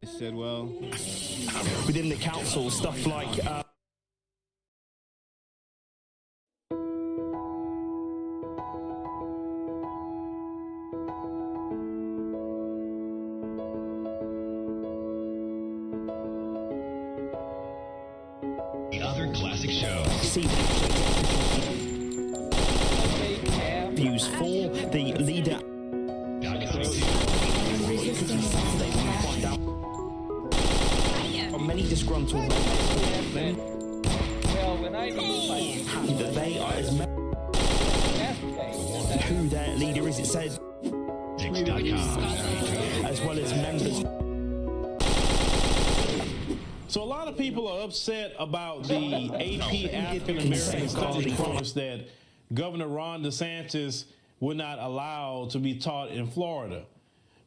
They said, well, within the council, stuff like the other classic show. Views for the leader. Many disgruntled men that they are as who their leader is, it says, as well as members. So a lot of people are upset about the AP African American Studies course that Governor Ron DeSantis would not allow to be taught in Florida.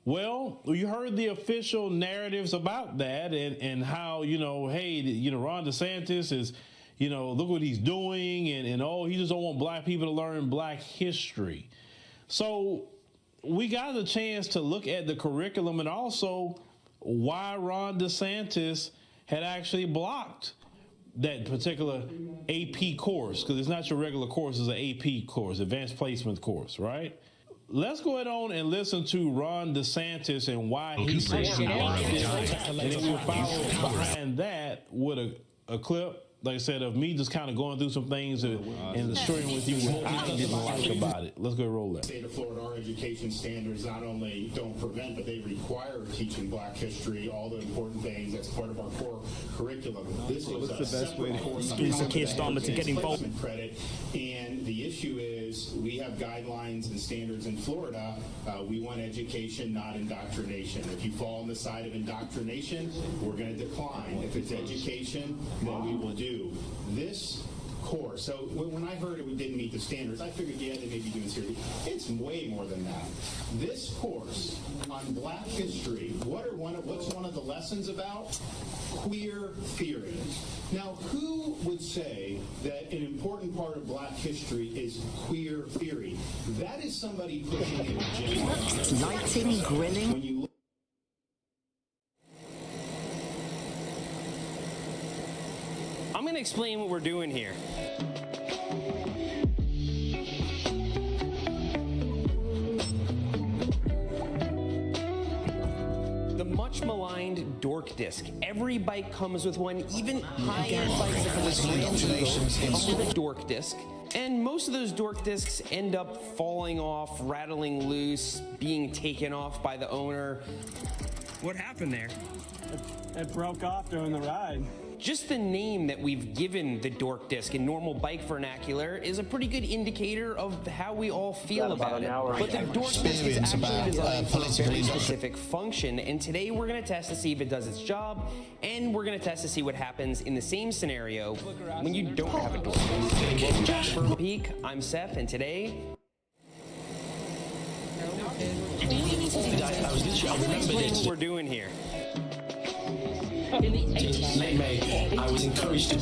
Well, you heard the official narratives about that and how, hey, Ron DeSantis is, look what he's doing and oh, he just don't want black people to learn black history. So we got a chance to look at the curriculum and also why Ron DeSantis had actually blocked that particular AP course, because it's not your regular course, it's an AP course, advanced placement course, right? Let's go ahead on and listen to Ron DeSantis and why he said he blocked it. And then we'll follow behind that with a clip, like I said, of me just kind of going through some things and sharing with you what I didn't like about it. Let's go roll that. State of Florida, our education standards not only don't prevent, but they require teaching black history, all the important things. That's part of our core curriculum. This was what's the best way to Excuse the Keir Starmer to get involved. Credit. And the issue is we have guidelines and standards in Florida. We want education, not indoctrination. If you fall on the side of indoctrination, we're going to decline. If it's education, then we will do this course. So when I heard it didn't meet the standards, I figured, yeah, they may be doing serious. It's way more than that. This course on black history, what's one of the lessons about? Queer theory. Now, who would say that an important part of black history is queer theory? That is somebody pushing an agenda. Lighting, grilling. When you I'm going to explain what we're doing here. The much maligned dork disc. Every bike comes with one, even high-end bicycles come with a dork disc. And most of those dork discs end up falling off, rattling loose, being taken off by the owner. What happened there? It broke off during the ride. Just the name that we've given the dork disc in normal bike vernacular is a pretty good indicator of how we all feel about it. But the dork disc is actually designed for a very specific function, and today we're going to test to see if it does its job, and we're going to test to see what happens in the same scenario when you don't have a dork disc. Welcome back to Firm Peak. I'm Seth, and today... I remember what we're doing here. May, I was encouraged to...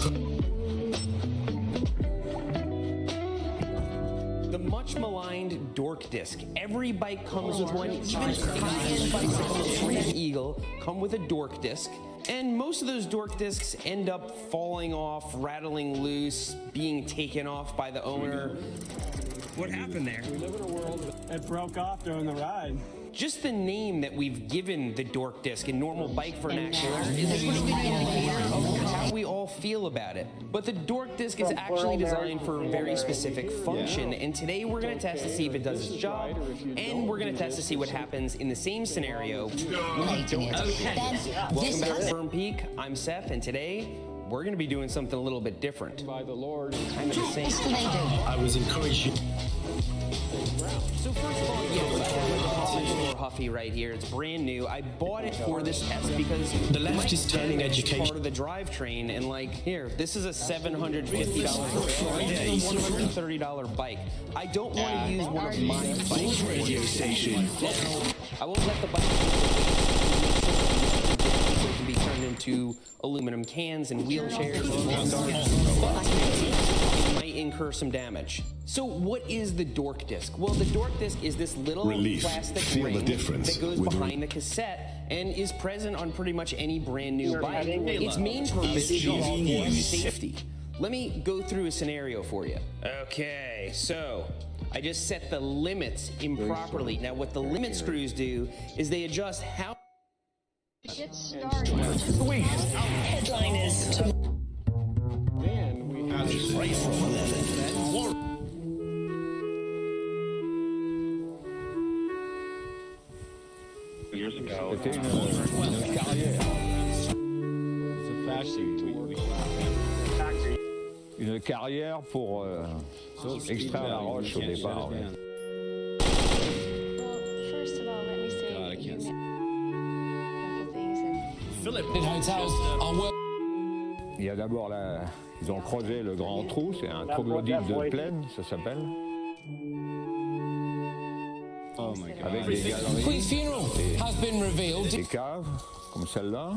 The much maligned dork disc. Every bike comes with one. Even high-end bicycles, Freedom Eagle, come with a dork disc. And most of those dork discs end up falling off, rattling loose, being taken off by the owner. What happened there? We live in a world that broke off during the ride. Just the name that we've given the dork disc in normal bike vernacular is a pretty good indicator of how we all feel about it. But the dork disc is actually designed for a very specific function, and today we're going to test to see if it does its job, and we're going to test to see what happens in the same scenario when you don't have it. Welcome back to Firm Peak. I'm Seth, and today we're going to be doing something a little bit different. By the Lord. Kind of the same. I was encouraged. So first of all, yeah, Huffy right here. It's brand new. I bought it for this test because The left is turning education. part of the drivetrain, and like here, this is a $750 $130 bike. I don't want to use one of my bikes. Radio station. I won't let the bike it can be turned into aluminum cans and wheelchairs. It might incur some damage. So what is the dork disc? Well, the dork disc is this little plastic ring that goes behind the cassette and is present on pretty much any brand new bike. Its main purpose is for safety. Let me go through a scenario for you. Okay, so I just set the limits improperly. Now what the limit screws do is they adjust how... Get started. Headliners. Years ago. Une carrière pour extraire la roche au départ. Well, first of all, let me say Il y a d'abord ils ont creusé le grand trou, c'est un troglodyte de plaine, ça s'appelle. Oh my God. Avec des galeries, des caves, comme celle-là.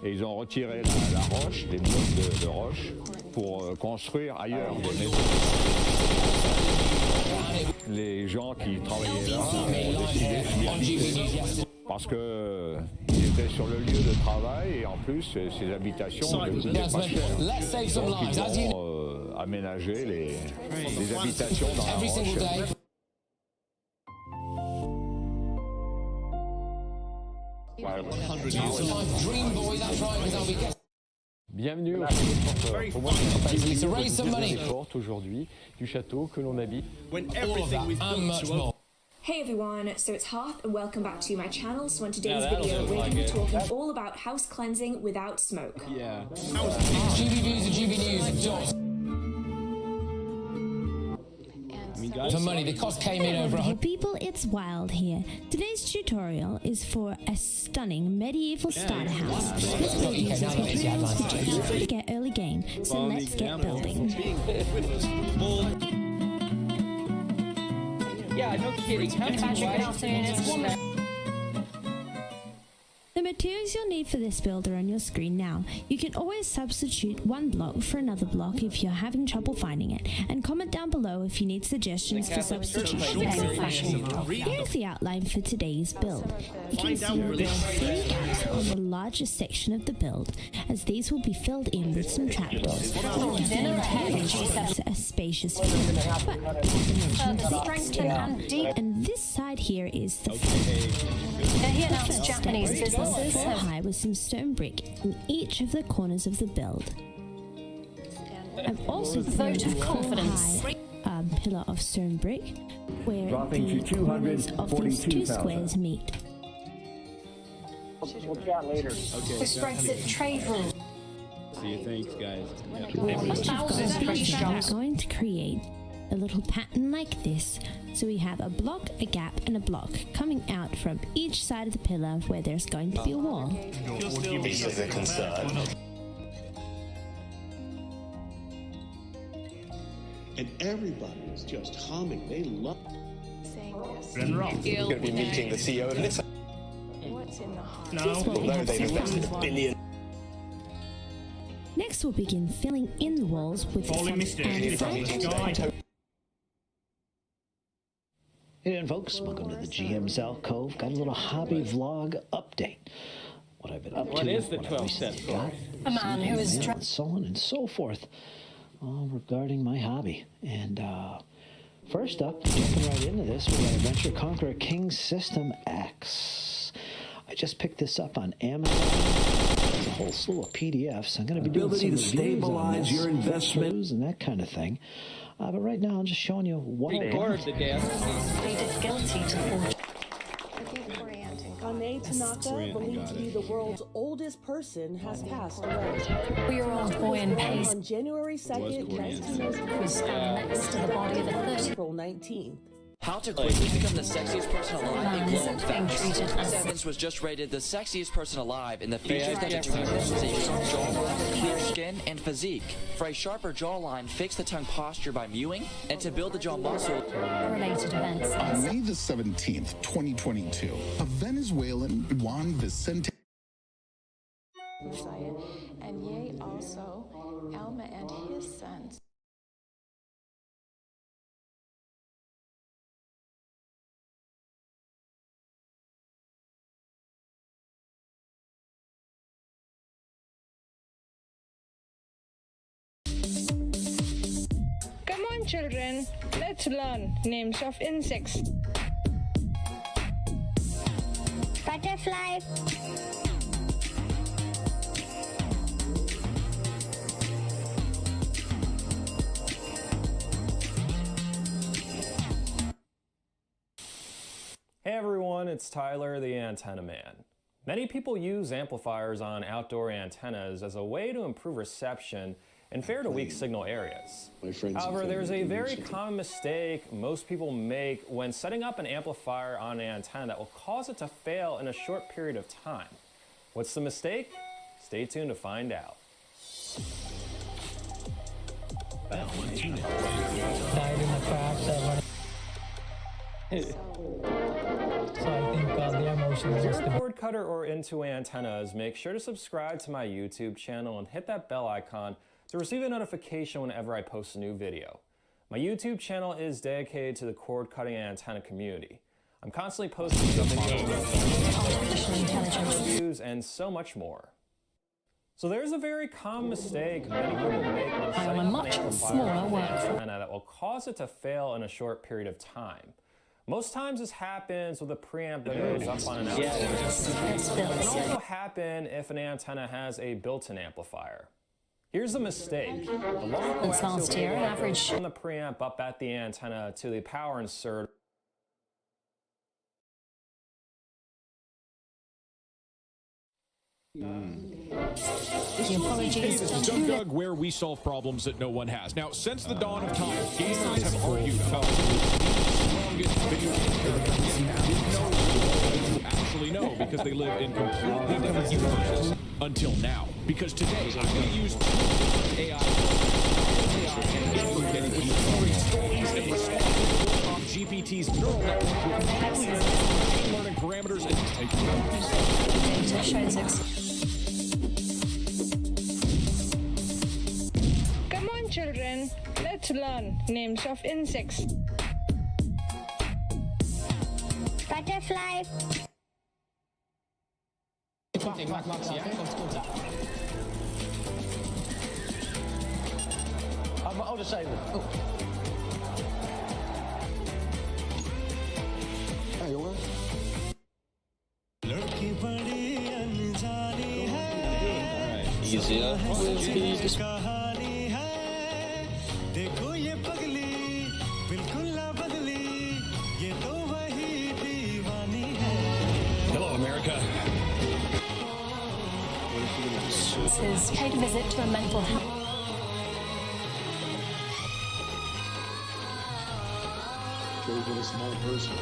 Et ils ont retiré la roche, des blocs de roche, pour construire ailleurs des maisons. Les gens qui travaillaient là ont décidé d'y habiter parce qu'ils étaient sur le lieu de travail et en plus ces habitations ne coûtaient pas cher. Donc ils ont aménagé les habitations dans la roche. Bienvenue au portes aujourd'hui du château que l'on habite. Hey everyone, so it's Hearth and welcome back to my channel. So on today's video we're going to be talking all about house cleansing without smoke. Yeah. GB News and GB News. For money, the cost came in over Hey people, it's Wild here. Today's tutorial is for a stunning medieval starter house. This build uses materials which are easy to get early gain, so let's get building. Yeah, no kidding. The materials you'll need for this build are on your screen now. You can always substitute one block for another block if you're having trouble finding it, and comment down below if you need suggestions for substitution. Here's the outline for today's build. You can see there are 3 gaps on the largest section of the build, as these will be filled in with some trapdoors. A spacious field, but and this side here is the He announced Japanese businesses 4 high with some stone brick in each of the corners of the build. I've also put a 4-high pillar of stone brick where the corners of these 2 squares meet. We'll chat later. Okay. This Brexit trade rule. See you. Thanks, guys. We're going to create a little pattern like this. So we have a block, a gap, and a block coming out from each side of the pillar where there's going to be a wall. This is a concern. And everybody is just humming. They love You're going to be meeting the CEO of this. What's in the heart? Although they've invested $1 billion. Next we'll begin filling in the walls with the front. Hey then folks, welcome to the GM's Alcove. Got a little hobby vlog update. What I've been up to, What is the what 12 I've recently step got, A man who is and so on and so forth, all regarding my hobby. And first up, jumping right into this, we got Adventure Conqueror King System X. I just picked this up on Amazon. There's a whole slew of PDFs. I'm going to be doing some reviews on this, your investment and that kind of thing. But right now, I'm just showing you what I got. Pleaded guilty to Kane Tanaka, believed to be the world's oldest person, has passed away. 4-year-old boy in Pace On January 2nd, 1993, was found next to the body of a 30. April 19th. How to quickly become the sexiest person alive in global being treated as Evans was just rated the sexiest person alive in the features that determine this is a sharp jawline, clear skin, and physique. For a sharper jawline, fix the tongue posture by mewing, and to build the jaw muscle. Related events. On May the 17th, 2022, a Venezuelan Juan Vicente And yea also Alma and his sons. on, children. Let's learn names of insects. Butterfly. Hey everyone, it's Tyler, the Antenna Man. Many people use amplifiers on outdoor antennas as a way to improve reception in fair to weak signal areas. However, there's a very common mistake most people make when setting up an amplifier on an antenna that will cause it to fail in a short period of time. What's the mistake? Stay tuned to find out. Died in the crash that So I think the emotion is just If you're a cord cutter or into antennas, make sure to subscribe to my YouTube channel and hit that bell icon to receive a notification whenever I post a new video. My YouTube channel is dedicated to the cord cutting and antenna community. I'm constantly posting videos, reviews, and so much more. So there's a very common mistake many people make when setting up an amplifier on an antenna that will cause it to fail in a short period of time. Most times this happens with a preamp that goes up on an outdoor. It can also happen if an antenna has a built-in amplifier. Here's the mistake. The long coaxial average from the preamp up at the antenna to the power insert. Hey, this is Doug, where we solve problems that no one has. Now, since the dawn of time, gamers have argued about the strongest video game you actually know because they live in completely different universes until now. Because today, I'm going to use AI and stories and responses on GPT's neural network with learning parameters and Data shows Come on, children. Let's learn names of insects. Butterfly. Autosarcophagy. Hey, jongen. Easier with speed. Hello, America. This is paid visit to a mental health. With a small person.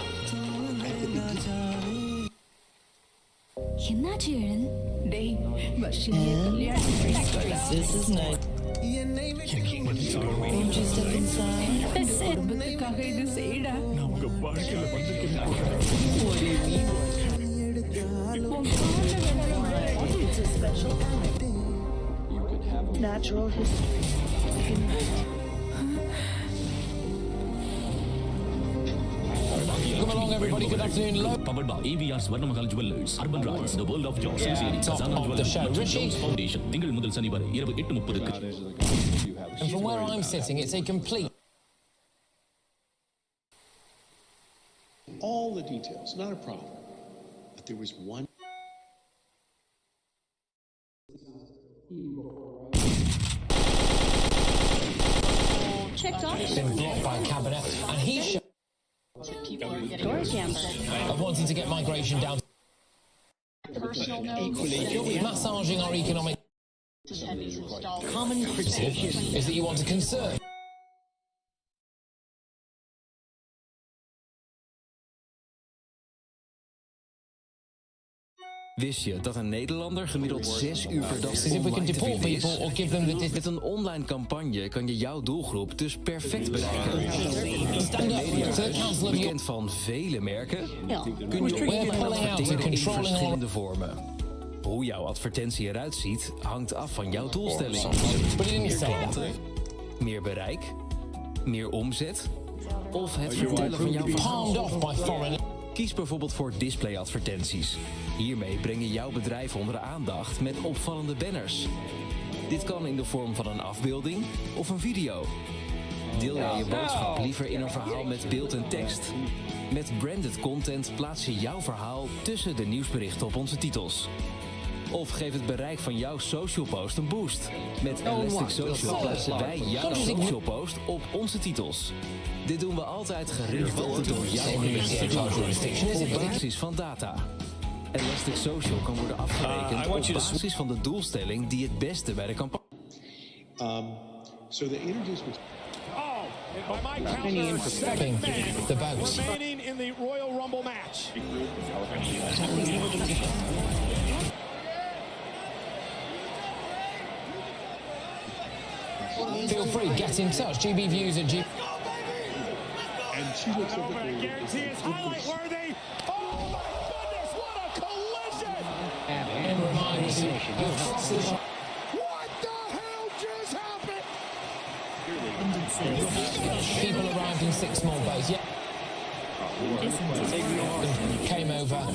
This is nice. It's a special natural history. Come along, everybody. Good afternoon. Powered by AVR's Varnamagal Jewelers, Urban Rides, The World of Joss Series, Khazana of the show, Jewelers, Rishi. Jones Foundation. Tingal Mudal Sani Vare, Iravu 8:30. And from where I'm sitting, it's a complete. All the details, not a problem. But there was one. Checked off. Been blocked by cabinet, and he's of wanting to get migration down. Personal notes. Massaging our economic. Common criticism is that you want to conserve. Wist je dat een Nederlander gemiddeld 6 uur per dag If we can online te deport vinden is? people or give them the Met een online campagne kan je jouw doelgroep dus perfect bereiken. Bekend van vele merken, kun je online adverteren in verschillende vormen. Hoe jouw advertentie eruit ziet, hangt af van jouw doelstelling. Meer klanten, meer bereik, meer omzet of het vertellen van jouw verhaal. Kies bijvoorbeeld voor displayadvertenties. Hiermee breng je jouw bedrijf onder de aandacht met opvallende banners. Dit kan in de vorm van een afbeelding of een video. Deel jij je boodschap liever in een verhaal met beeld en tekst? Met branded content plaats je jouw verhaal tussen de nieuwsberichten op onze titels. Of geef het bereik van jouw social post een boost. Met Elastic Social plaatsen wij jouw social post op onze titels. Dit doen we altijd gericht door jouw op basis van data. Elastic Social kan worden afgerekend op basis van de doelstelling die het beste bij de campagne. So they introduced me. By my count, the boats remaining in the Royal Rumble match. Feel free, get in touch. GB Views at GB. And she looks at the guarantee it's highlight worthy. Oh my goodness, what a collision! And reminds What the hell just happened? people arrived in 6 small boats. Yeah. Came over.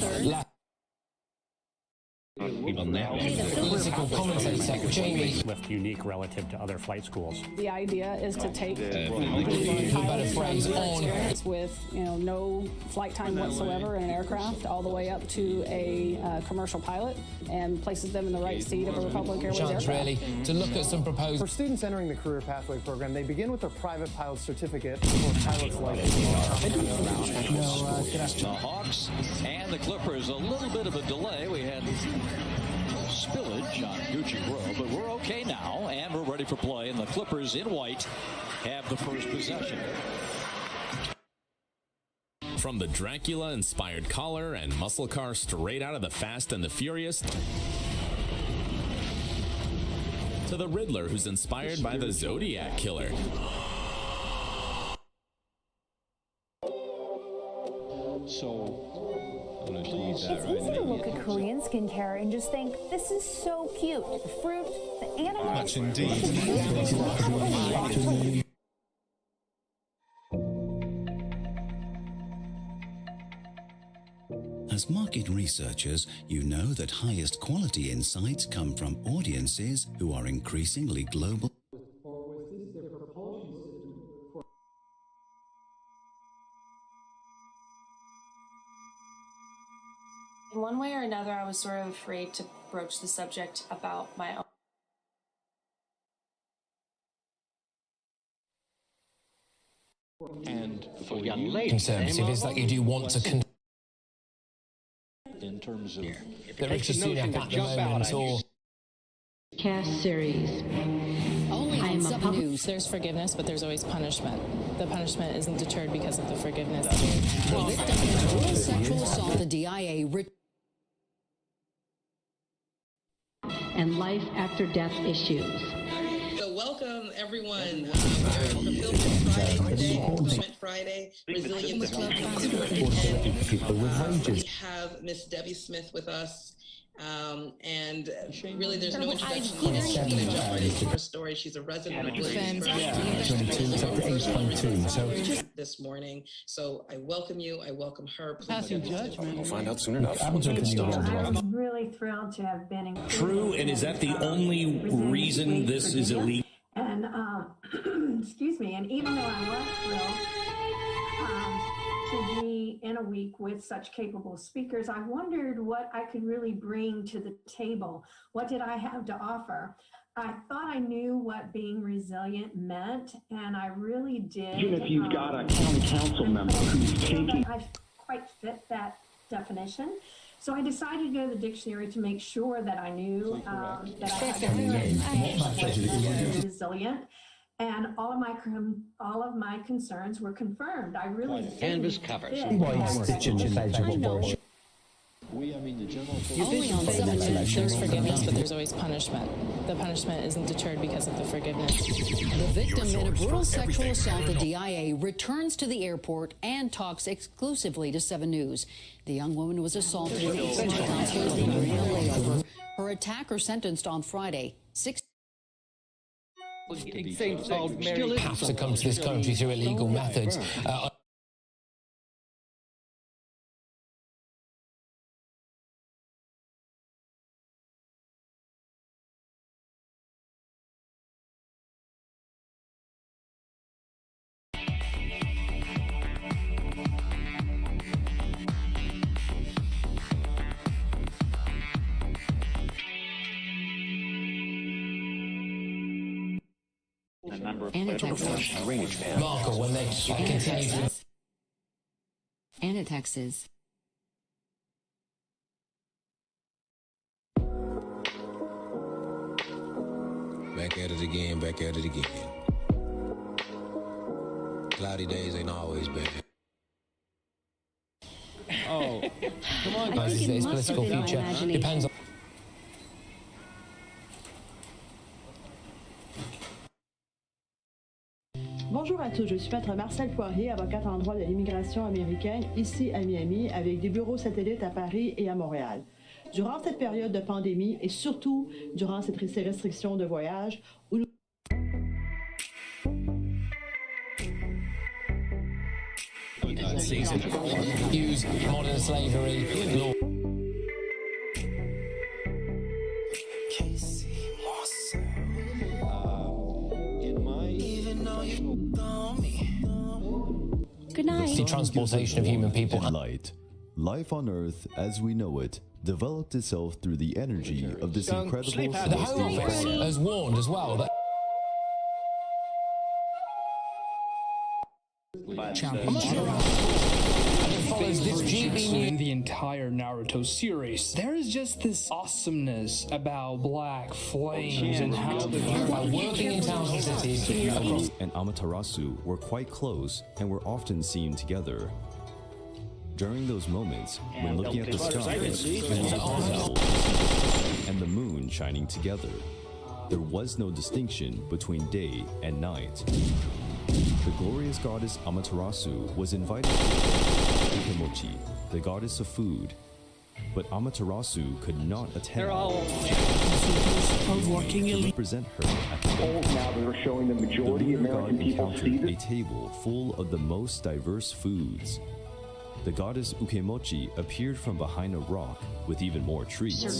Political commentator Jamie. Lift unique relative to other flight schools. The idea is to take better phrase on with no flight time whatsoever in an aircraft all the way up to a commercial pilot and places them in the right seat of a Republic Airways chance aircraft. really to look at some proposals. For students entering the Career Pathway program, they begin with their private pilot certificate for pilot's license. The Hawks and the Clippers, a little bit of a delay. We had spillage on Gucci Grove, but we're okay now, and we're ready for play. And the Clippers in white have the first possession. From the Dracula-inspired collar and muscle car straight out of the Fast and the Furious, to the Riddler who's inspired by the Zodiac Killer. It's easy to look at Korean skincare and just think, this is so cute. The fruit, the animals. Much indeed. As market researchers, you know that highest quality insights come from audiences who are increasingly global. In one way or another, I was sort of afraid to broach the subject about my own. And for young ladies, conservative is that you do want to in terms of the Rishi Sunak at the moment, or cast series. Only on 7 News, there's forgiveness, but there's always punishment. The punishment isn't deterred because of the forgiveness. The victim in a brutal sexual assault, the DIA and life after death issues. So welcome everyone. We're Fulfillment Friday today, Fulfillment Friday, Resilience Club. We have Miss Debbie Smith with us. And really there's no introduction needed. She's going to jump right into her story. She's a resident of this morning. So I welcome you. I welcome her. We'll find out soon enough. I'm really thrilled to have been included. True, and is that the only reason this is illegal? And, excuse me, and even though I was thrilled to be in a week with such capable speakers, I wondered what I could really bring to the table. What did I have to offer? I thought I knew what being resilient meant, and I really did. Even if you've got a county council member who's taking... I quite fit that definition. So I decided to go to the dictionary to make sure that I knew that I had resilient. And all of my concerns were confirmed. I really canvas covers. We, I mean, the general... Only on 7 News, there's forgiveness, but there's always punishment. The punishment isn't deterred because of the forgiveness. The victim in a brutal sexual assault, the DIA, returns to the airport and talks exclusively to 7 News. The young woman was assaulted in a layover. Her attacker sentenced on Friday. have to come to this country through illegal methods. number of drainage panels. Marco, when they continue to... Anatexes. Back at it again, back at it again. Cloudy days ain't always bad. Oh, come on, guys. His political future depends on... Bonjour à tous, je suis Maître Marcel Poirier, avocate en droit de l'immigration américaine, ici à Miami, avec des bureaux satellites à Paris et à Montréal. Durant cette période de pandémie et surtout durant ces restrictions de voyage, où nous... Use modern slavery law. Good night. The transportation of human people. Light. Life on Earth, as we know it, developed itself through the energy of this incredible The Home Office has warned as well that... In the entire Naruto series, there is just this awesomeness about black flames and how by working in towns and cities across... and Amaterasu were quite close and were often seen together. During those moments, when looking at the sky, and the moon shining together, there was no distinction between day and night. The glorious goddess Amaterasu was invited to Ukemochi, the goddess of food, but Amaterasu could not attend to represent her at the banquet. Now they're showing the majority of American people see a table full of the most diverse foods. The goddess Ukemochi appeared from behind a rock with even more treats. It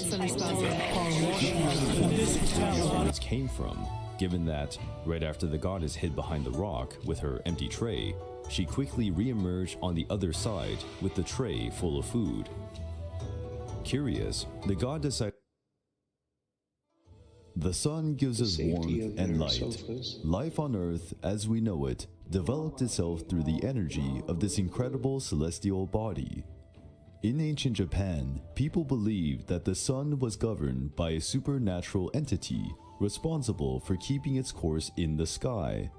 came from, given that, right after the goddess hid behind the rock with her empty tray, she quickly re-emerged on the other side with the tray full of food. Curious, the god decided... The sun gives us warmth and light. Life on Earth, as we know it, developed itself through the energy of this incredible celestial body. In ancient Japan, people believed that the sun was governed by a supernatural entity responsible for keeping its course in the sky.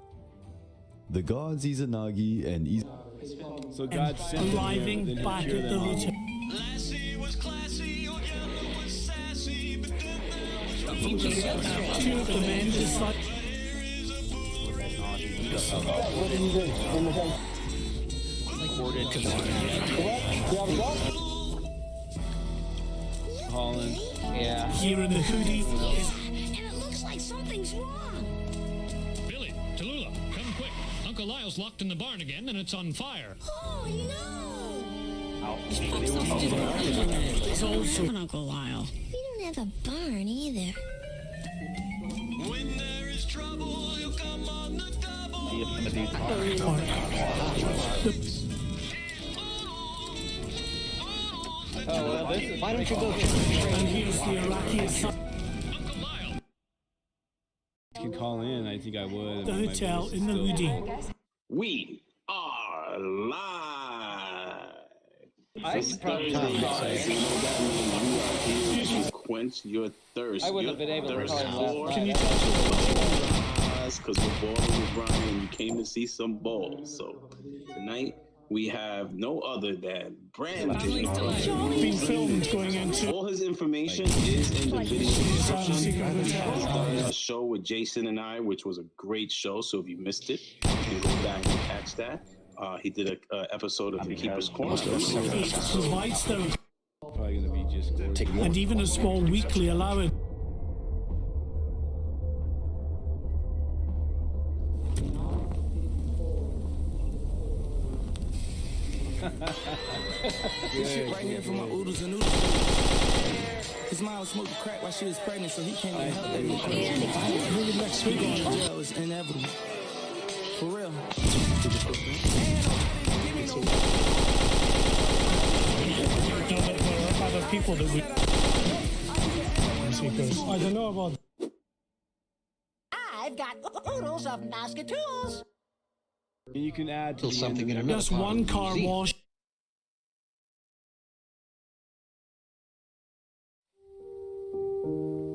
The gods Izanagi and So God sent arriving back at the hotel. Lassie was classy, O'Gara was sassy, but then there was Two of the men decided. Holland. Yeah. Here in the hoodie. Something's wrong. Billy, Tallulah, come quick. Uncle Lyle's locked in the barn again and it's on fire. Oh, no. It's also Uncle Lyle. We don't have a barn either. When there is trouble, you'll come on the double. Why don't you go and here's the Iraqi Can call in, I think I would. the hotel in the hoodie. We are live. Quench your thirst. I wouldn't have been able to call in last night. Can you tell us because we're balling with Brian and you came to see some balls. So tonight we have no other than Brandon. being filmed going into All his information is in the video description. A show with Jason and I, which was a great show. So if you missed it, you can go back and catch that. He did an episode of The Keeper's Corner. provides them Probably gonna be just gorgeous. and even a small weekly allowance. This shit right here for my oodles and noodles. His mom smoked crack while she was pregnant, so he can't even help that. Really next week going to jail is inevitable. For real. There are other people that we because I don't know about. I I've got oodles of Nazca-tools. And you can add to something in another. Just one car wash.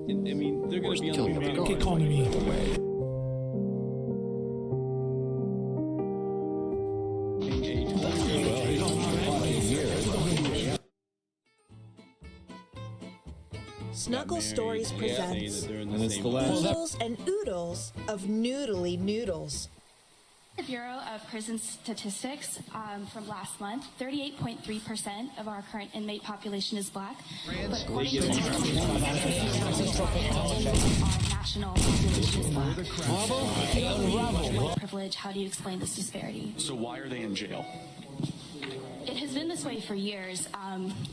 I mean, they're going to be on the economy. Snuggle Stories presents Oodles and Oodles of Noodly Noodles. The Bureau of Prison Statistics from last month, 38.3% of our current inmate population is black. But according to our national population is black. White privilege, how do you explain this disparity? So why are they in jail? It has been this way for years,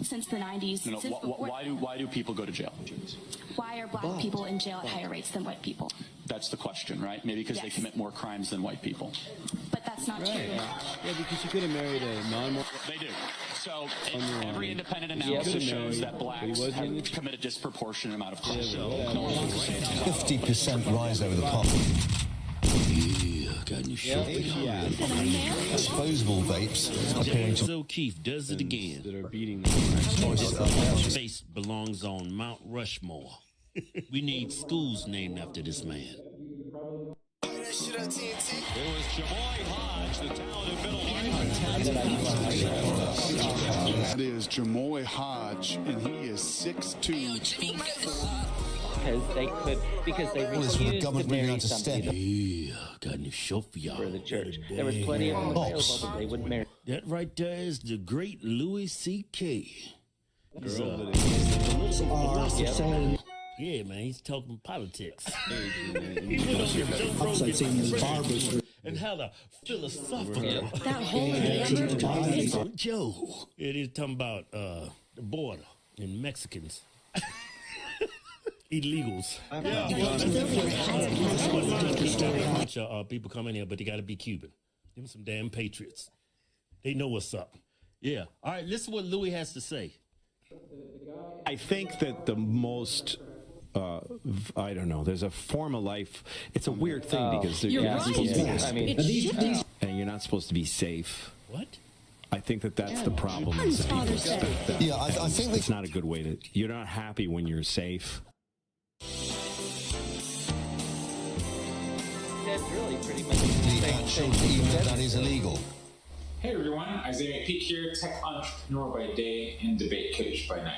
since the 90s. No, why do people go to jail? Why are black people in jail at higher rates than white people? That's the question, right? Maybe because they commit more crimes than white people. But that's not true. Yeah, because you could have married a non-white. They do. So every independent analysis shows that blacks have commit a disproportionate amount of crimes. 50% rise over the past. Disposable vapes appearing to... O'Keefe does it again. That are beating Space belongs on Mount Rushmore. We need schools named after this man. It was Jamoy Hodge, the talented middle linebacker. That is Jamoy Hodge, and he is 6'2". Because they refused to marry somebody. Yeah, got a new show for y'all. For the church. There was plenty of them available, but they wouldn't marry. That right there is the great Louis C.K. Yeah, man, he's talking politics. He went on Joe Rogan and had a philosophical. That whole Joe. It is talking about the border and Mexicans. Illegals. People come in here, but they got to be Cuban. Them some damn patriots. They know what's up. Yeah. All right, listen to what Louis has to say. I think that the most, I don't know, there's a form of life. It's a weird thing because you're not supposed to be, and you're not supposed to be safe. What? I think that that's the problem. His father said. Yeah, I think it's not a good way to. You're not happy when you're safe. That's really pretty much that is illegal. Hey everyone, Isaiah Peak here, tech entrepreneur by day and debate coach by night.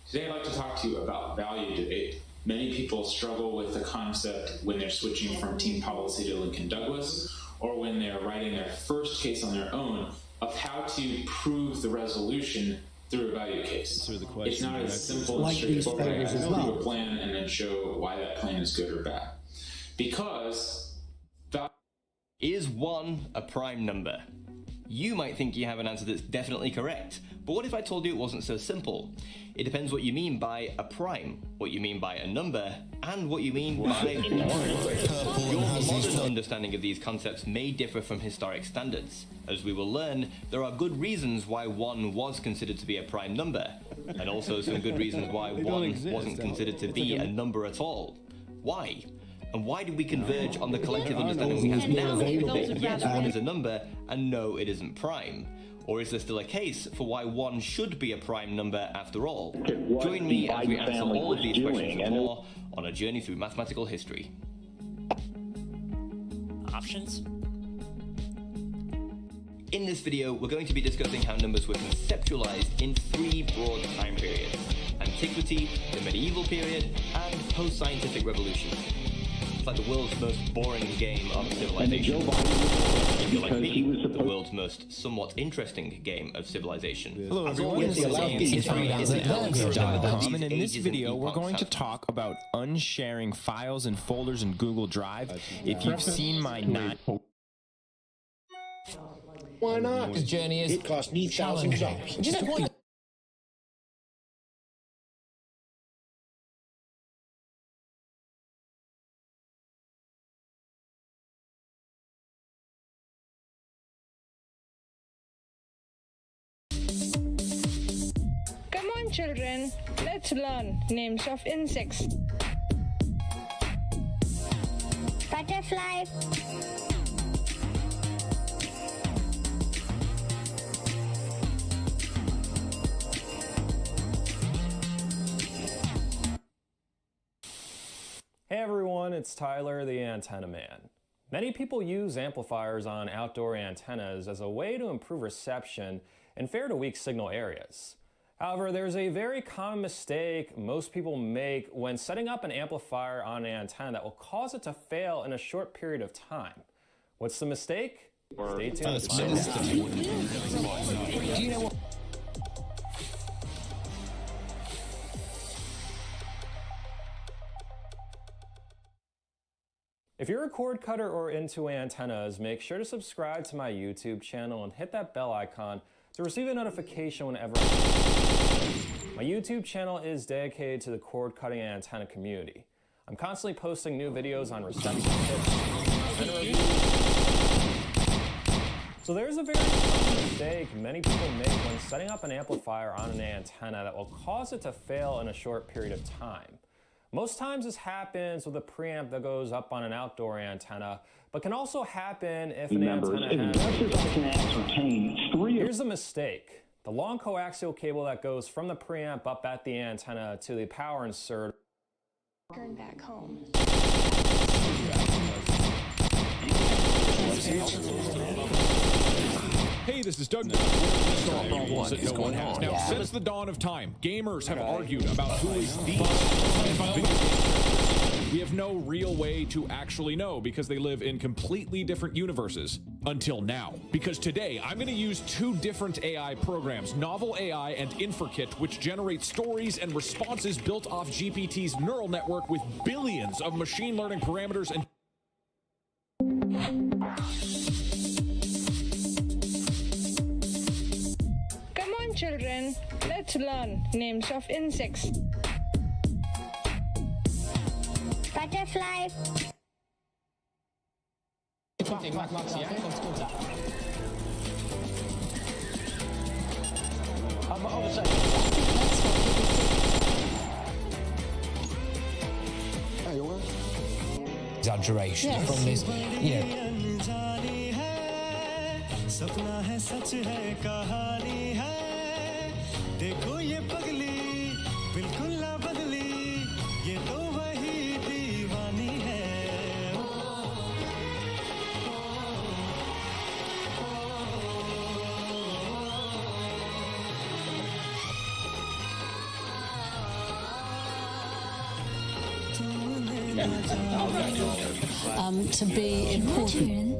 Today I'd like to talk to you about value debate. Many people struggle with the concept when they're switching from team policy to Lincoln Douglas, or when they're writing their first case on their own, of how to prove the resolution through a value case. It's not as simple and straightforward as build you a plan and then show why that plan is good or bad. Because is 1 a prime number? You might think you have an answer that's definitely correct, but what if I told you it wasn't so simple? It depends what you mean by a prime, what you mean by a number, and what you mean by your modern understanding of these concepts may differ from historic standards. As we will learn, there are good reasons why 1 was considered to be a prime number, and also some good reasons why 1 wasn't considered to be a number at all. Why? And why did we converge on the collective understanding we have now that yes, 1 is a number, and no, it isn't prime? Or is there still a case for why 1 should be a prime number after all? Join me as we answer all of these questions and more on a journey through mathematical history. Options? In this video, we're going to be discussing how numbers were conceptualized in 3 broad time periods: antiquity, the medieval period, and post-scientific revolution. Like the world's most boring game of civilization. If you're like me, the world's most somewhat interesting game of civilization. Hello everyone, this is Jonathan, and in this video we're going to talk about unsharing files and folders in Google Drive. If you've seen my Why not? This journey is. It cost me $1,000. Children, let's learn names of insects. Butterfly. Hey everyone, it's Tyler, the Antenna Man. Many people use amplifiers on outdoor antennas as a way to improve reception in fair to weak signal areas. However, there's a very common mistake most people make when setting up an amplifier on an antenna that will cause it to fail in a short period of time. What's the mistake? Stay tuned to find out. Do you know what? If you're a cord cutter or into antennas, make sure to subscribe to my YouTube channel and hit that bell icon to receive a notification whenever My YouTube channel is dedicated to the cord cutting and antenna community. I'm constantly posting new videos on reception tips and reviews. So there's a very common mistake many people make when setting up an amplifier on an antenna that will cause it to fail in a short period of time. Most times this happens with a preamp that goes up on an outdoor antenna, but can also happen if an antenna has... Here's the mistake. The long coaxial cable that goes from the preamp up at the antenna to the power insert. Turn back home. Hey, this is Doug. Problems that no one has. Now, since the dawn of time, gamers have argued about who is the We have no real way to actually know because they live in completely different universes. Until now. Because today, I'm going to use two different AI programs, Novel AI and InfraKit, which generate stories and responses built off GPT's neural network with billions of machine learning parameters and... Come on, children. Let's learn names of insects. Butterfly. Exaggeration from this, you know. To be important.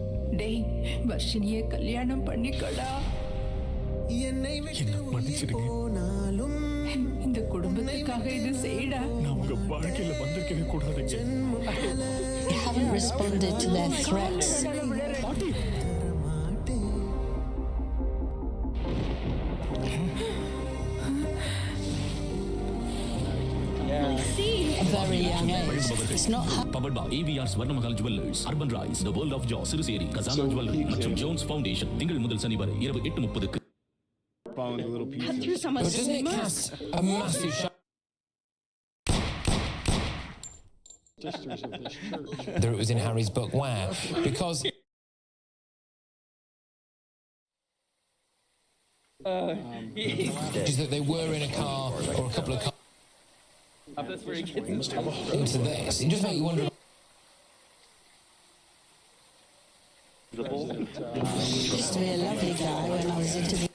இந்த குடும்பத்துக்காக இது செய்டா. You haven't responded to their threats. A very young age. It's not powered by AVR Swarnamahal Jewelers, Urban Rise, The World of Jaw, Siruseri, Kazana Jewelry, மற்றும் Jones Foundation. திங்கள் முதல் சனி வரை இரவு 8:30. Following the little pieces. Doesn't it cast a massive Sisters of this church. There it was in Harry's book. Wow. Because is that they were in a car or a couple of cars into this. It just makes you wonder. Used to be a lovely guy when I was into the...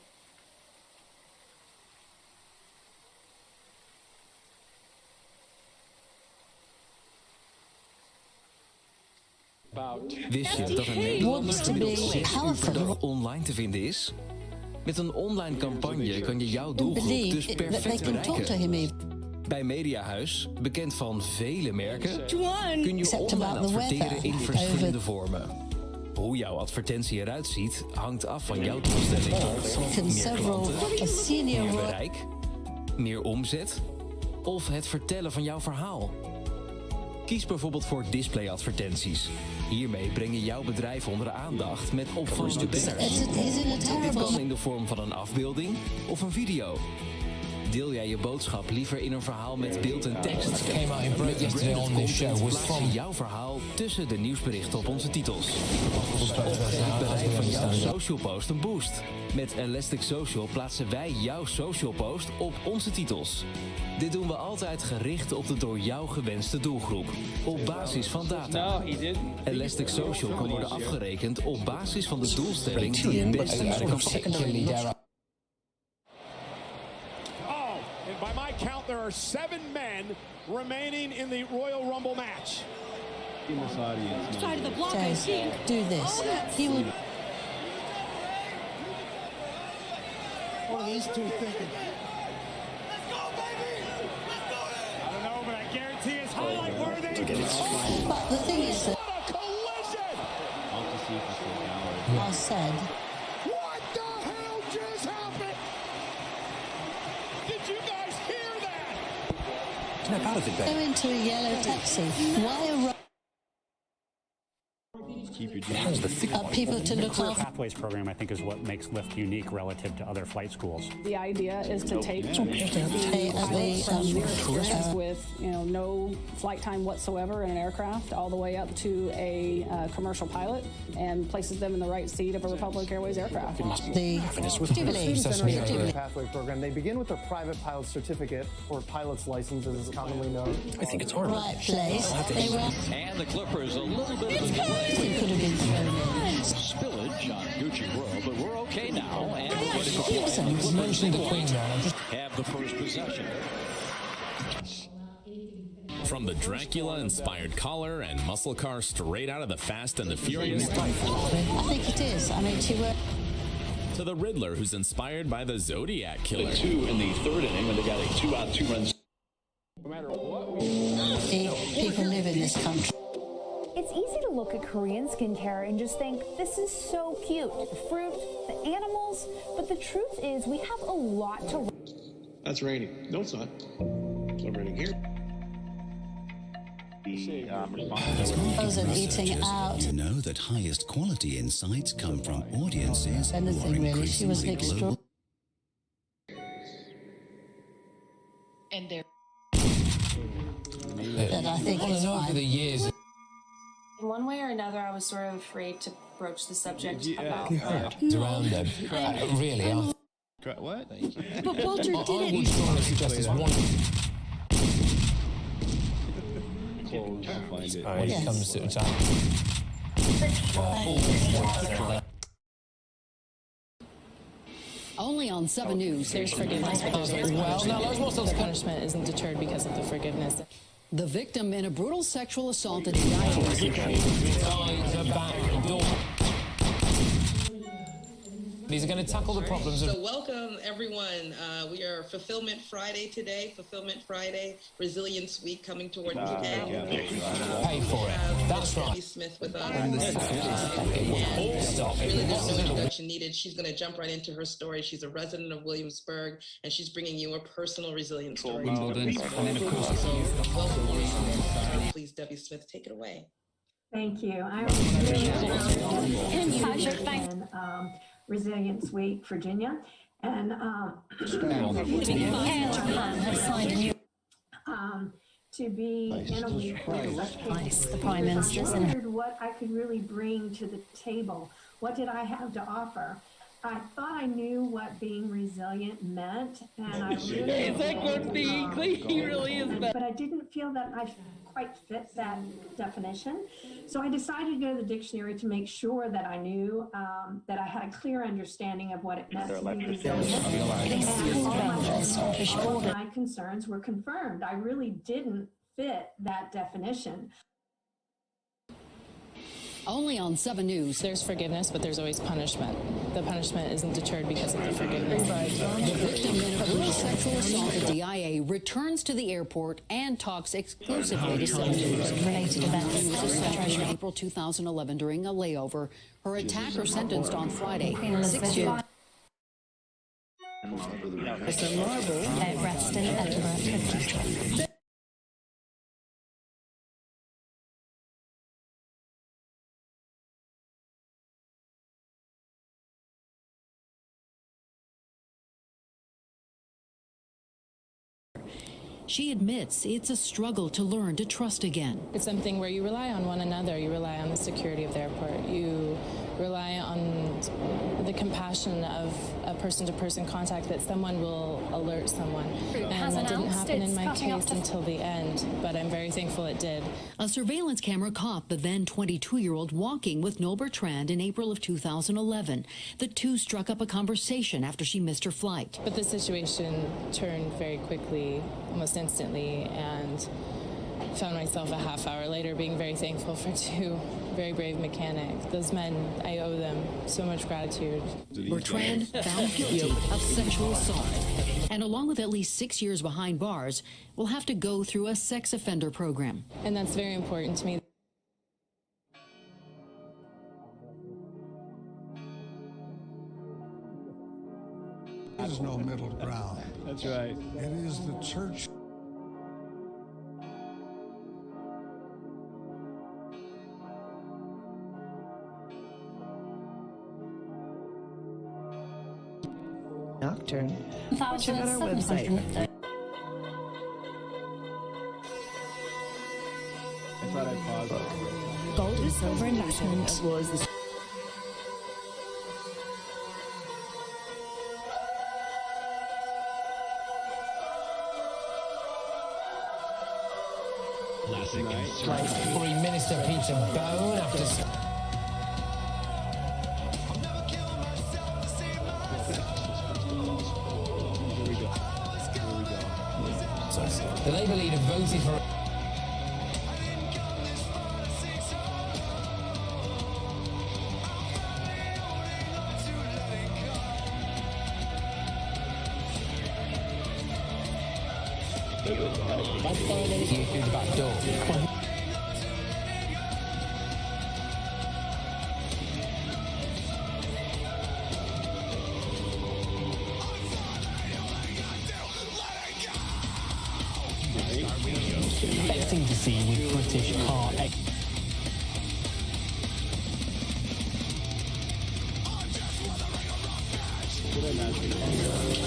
Wist je dat een Nederlander gemiddeld 6 uur per dag online te vinden is? Met een online campagne kan je jouw doelgroep dus perfect bereiken. Bij Mediahuis, bekend van vele merken, kun je online adverteren in verschillende vormen. Hoe jouw advertentie eruit ziet, hangt af van jouw doelstelling. Meer klanten, meer bereik, meer omzet of het vertellen van jouw verhaal. Kies bijvoorbeeld voor displayadvertenties. Hiermee breng je jouw bedrijf onder de aandacht met opvallende banners. Dit kan in de vorm van een afbeelding of een video. deel jij je boodschap liever in een verhaal met beeld en tekst? Came out in Brit yesterday on this show was from jouw verhaal tussen de nieuwsberichten op onze titels. Het bereik van jouw social post een boost. Met Elastic Social plaatsen wij jouw social post op onze titels. Dit doen we altijd gericht op de door jou gewenste doelgroep. Op basis van data. Elastic Social kan worden afgerekend op basis van de doelstelling die het beste uit kan steken. And by my count, there are 7 men remaining in the Royal Rumble match. In this audience. Side of the block, I think. Do this. He will. What are these two thinking? Let's go, baby! Let's do it! I don't know, but I guarantee it's highlight worthy. But the thing is that What a collision! I said. What the hell just happened? Did you guys hear that? Go into a yellow taxi. Why are people to look Career after? Pathways program, I think, is what makes LIFT unique relative to other flight schools. The idea is to take with no flight time whatsoever in an aircraft all the way up to a commercial pilot and places them in the right seat of a Republic Airways aircraft. The Pathway program. They begin with their private pilot certificate or pilot's license, as it's commonly known. I think it's horrible. Right place. They were. And the Clippers a little bit of It could have been thrown in. spillage on Gucci World, but we're okay now. And we're ready to You mentioned the Queen now. have the first possession. From the Dracula-inspired collar and muscle car straight out of the Fast and the Furious, I think it is. I mean, she worked. to the Riddler, who's inspired by the Zodiac Killer. 2 in the 3rd inning when they got a 2-out 2-run. No matter what People live in this country. It's easy to look at Korean skincare and just think, this is so cute. The fruit, the animals. But the truth is, we have a lot to... That's raining. No, it's not. It's not raining here. Those are eating out. You know that highest quality insights come from audiences who are Anything really. She was an increasingly global. And they're. That I think is over the years. In one way or another, I was sort of afraid to broach the subject about Around them. Really, What? But Walter I did would it. strongly suggest it's one. Find it. When it comes to attack. Only on 7 News, there's forgiveness. Well, now let's watch The punishment isn't deterred because of the forgiveness. The victim in a brutal sexual assault at the back door. These are going to tackle the problems of. So welcome everyone. We are Fulfillment Friday today. Fulfillment Friday, Resilience Week coming toward today. Pay for it. That's right. Debbie Smith with us. Stop. Really, there's no introduction needed. She's going to jump right into her story. She's a resident of Williamsburg, and she's bringing you a personal resilience story. And then of course. Please, Debbie Smith, take it away. Thank you. I'm Resilience Week, Virginia, and to be in a week with the Prime Minister. I wondered what I could really bring to the table. What did I have to offer? I thought I knew what being resilient meant, and I really Is that going to be he really is that. but I didn't feel that I quite fit that definition. So I decided to go to the dictionary to make sure that I knew that I had a clear understanding of what it meant to be resilient. And all of my concerns were confirmed. I really didn't fit that definition. Only on 7 News. There's forgiveness, but there's always punishment. The punishment isn't deterred because of the forgiveness. The victim in a brutal sexual assault at DIA returns to the airport and talks exclusively to 7 News. Related events. She was assaulted in April 2011 during a layover. Her attacker sentenced on Friday. 6 years. It's a marble at Reston, Edinburgh. She admits it's a struggle to learn to trust again. It's something where you rely on one another, you rely on the security of the airport, you rely on the compassion of a person-to-person contact that someone will alert someone. And that didn't happen in my case until the end, but I'm very thankful it did. A surveillance camera caught the then 22-year-old walking with Noel Bertrand in April of 2011. The two struck up a conversation after she missed her flight. But the situation turned very quickly, almost instantly, and found myself a half hour later being very thankful for two very brave mechanics. Those men, I owe them so much gratitude. Bertrand found guilty of sexual assault, and along with at least 6 years behind bars, will have to go through a sex offender program. And that's very important to me. There's no middle ground. That's right. It is the church. Nocturne. Check out our website. I thought I'd pause it. Gold and silver investment was the Free Minister Peter Bone after... The Labour leader voted for... Here through the back door. Expecting to see with British car.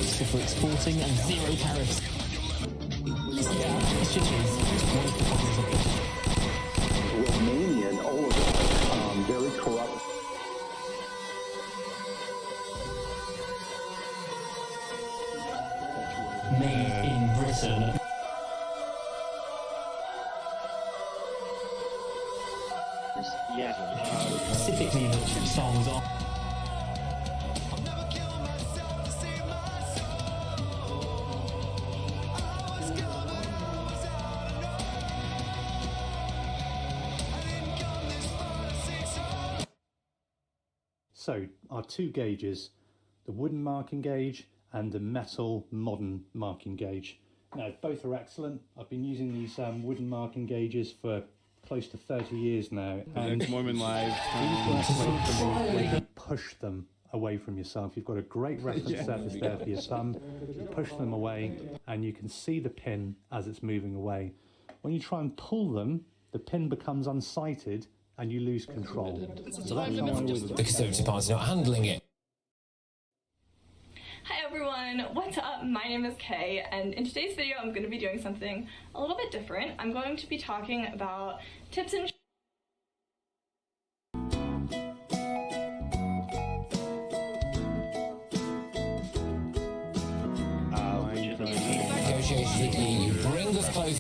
So for exporting and zero tariffs. Question is, what is the problems of this? Romanian oligarchs, very corrupt. Made in Britain. Specifically the songs are... So, our two gauges, the wooden marking gauge and the metal modern marking gauge. Now, both are excellent. I've been using these wooden marking gauges for close to 30 years now. And Mormon Live. You push them away from yourself. You've got a great reference surface there for your thumb. You push them away and you can see the pin as it's moving away. When you try and pull them, the pin becomes unsighted and you lose control. The Conservative Party's not handling it. Hi everyone, what's up? My name is Kay, and in today's video I'm going to be doing something a little bit different. I'm going to be talking about tips and Negotiations with the EU bring us close.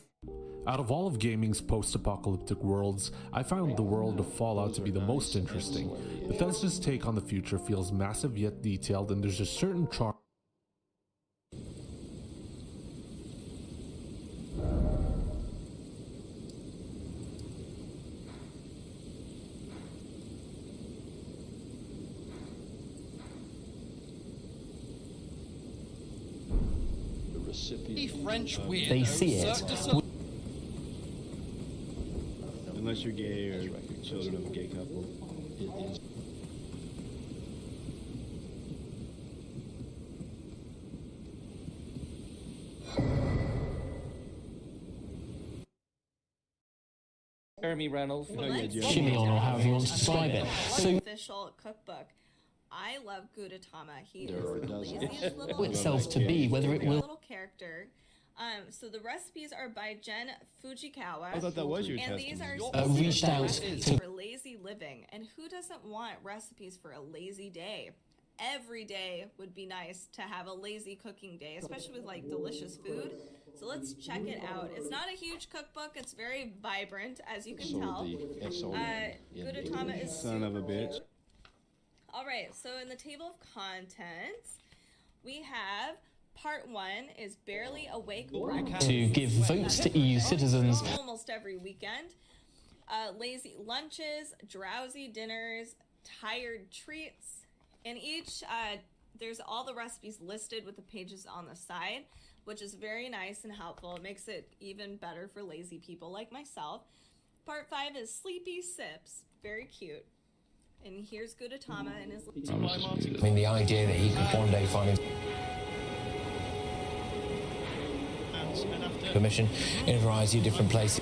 Out of all of gaming's post-apocalyptic worlds, I found the world of Fallout to be the most interesting. Bethesda's take on the future feels massive yet detailed, and there's a certain charm. They see it. Unless you're gay or children of a gay couple, it is. Jeremy Reynolds. Shimmy on, or however you want to describe it. So official cookbook. I love Gudetama. He is the laziest little itself to be, whether it will. little character. So the recipes are by Jen Fujikawa. I thought that was your And these are reached out recipes for lazy living. And who doesn't want recipes for a lazy day? Every day would be nice to have a lazy cooking day, especially with like delicious food. So let's check it out. It's not a huge cookbook. It's very vibrant, as you can tell. Gudetama is son of a bitch. All right, so in the table of contents, we have part 1 is barely awake to give votes to EU citizens. Almost every weekend. Lazy lunches, drowsy dinners, tired treats. In each, there's all the recipes listed with the pages on the side, which is very nice and helpful. It makes it even better for lazy people like myself. Part 5 is sleepy sips. Very cute. And here's Gudetama and his... I mean, the idea that he could one day find permission in a variety of different places.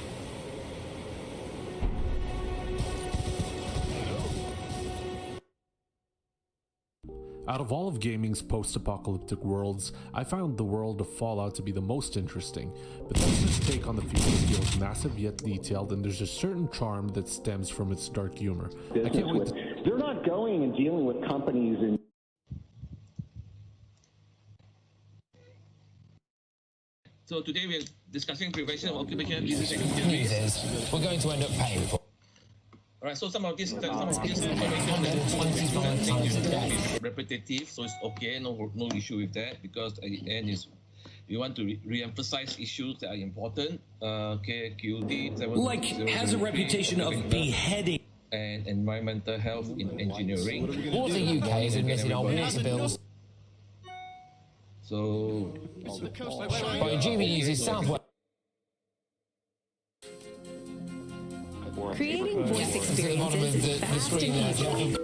Out of all of gaming's post-apocalyptic worlds, I found the world of Fallout to be the most interesting. Bethesda's take on the future feels massive yet detailed, and there's a certain charm that stems from its dark humor. I can't wait to... They're not going and dealing with companies and... So today we're discussing prevention of occupational disease. News is, we're going to end up paying for. All right, so some of this information is repetitive, so it's okay, no issue with that, because at the end is we want to re-emphasize issues that are important. KQD, like has a reputation of beheading and environmental health in engineering. Water UK is admitted on water bills. So, by GB uses Southwest. Creating voice experiences is fast and easy.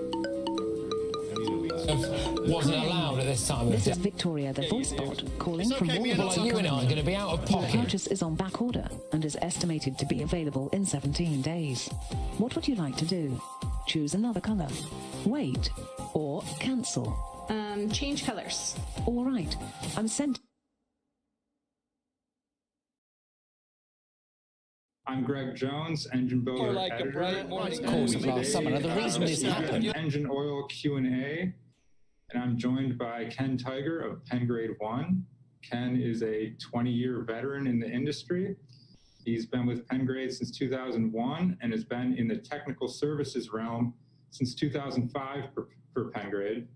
Wasn't allowed at this time. This is Victoria, the voice bot, calling from Walmart. You and I are going to be out of pocket. The purchase is on back order and is estimated to be available in 17 days. What would you like to do? Choose another color, wait, or cancel. Change colors. All right, I'm sent. I'm Greg Jones, engine builder like editor. a bright morning. Of course, last summer. Now, the reason this happened. Engine oil Q&A, and I'm joined by Ken Tiger of Pengrade 1. Ken is a 20-year veteran in the industry. He's been with Pengrade since 2001 and has been in the technical services realm since 2005 for Pengrade.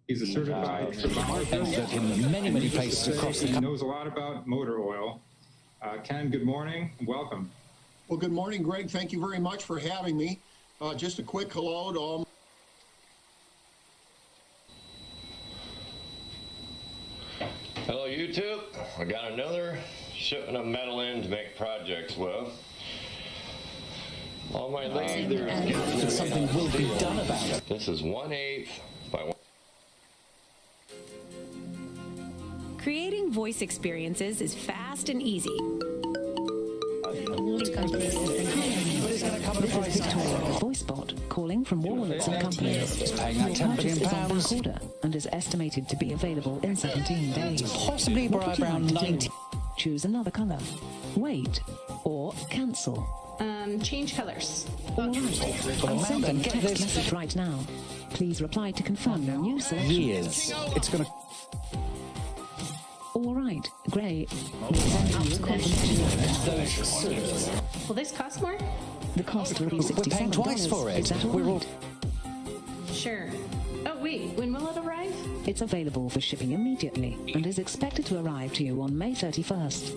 He's a certified thermologist in many places across the country. He knows a lot about motor oil. Ken, good morning and welcome. Well, good morning, Greg. Thank you very much for having me. Just a quick hello to all. Hello, YouTube. I got another shipment of metal in to make projects with. On my lead, there's something will be done about it. This is 1/8 by 1. Creating voice experiences is fast and easy. This is Victoria, voice bot, calling from Walmart and Company. It's paying that £10 Purchase is on million. back order and is estimated to be available in 17 days. Possibly What by would you around like to do? 90. Choose another color, wait, or cancel. Change colors. All right, I'm sending a text message right now. Please reply to confirm your new selection. Years. It's going to... All right, great. Will this cost more? The cost will be $67. We're paying twice for it. Is that all We're all... right? Sure. Oh, wait, when will it arrive? It's available for shipping immediately and is expected to arrive to you on May 31st.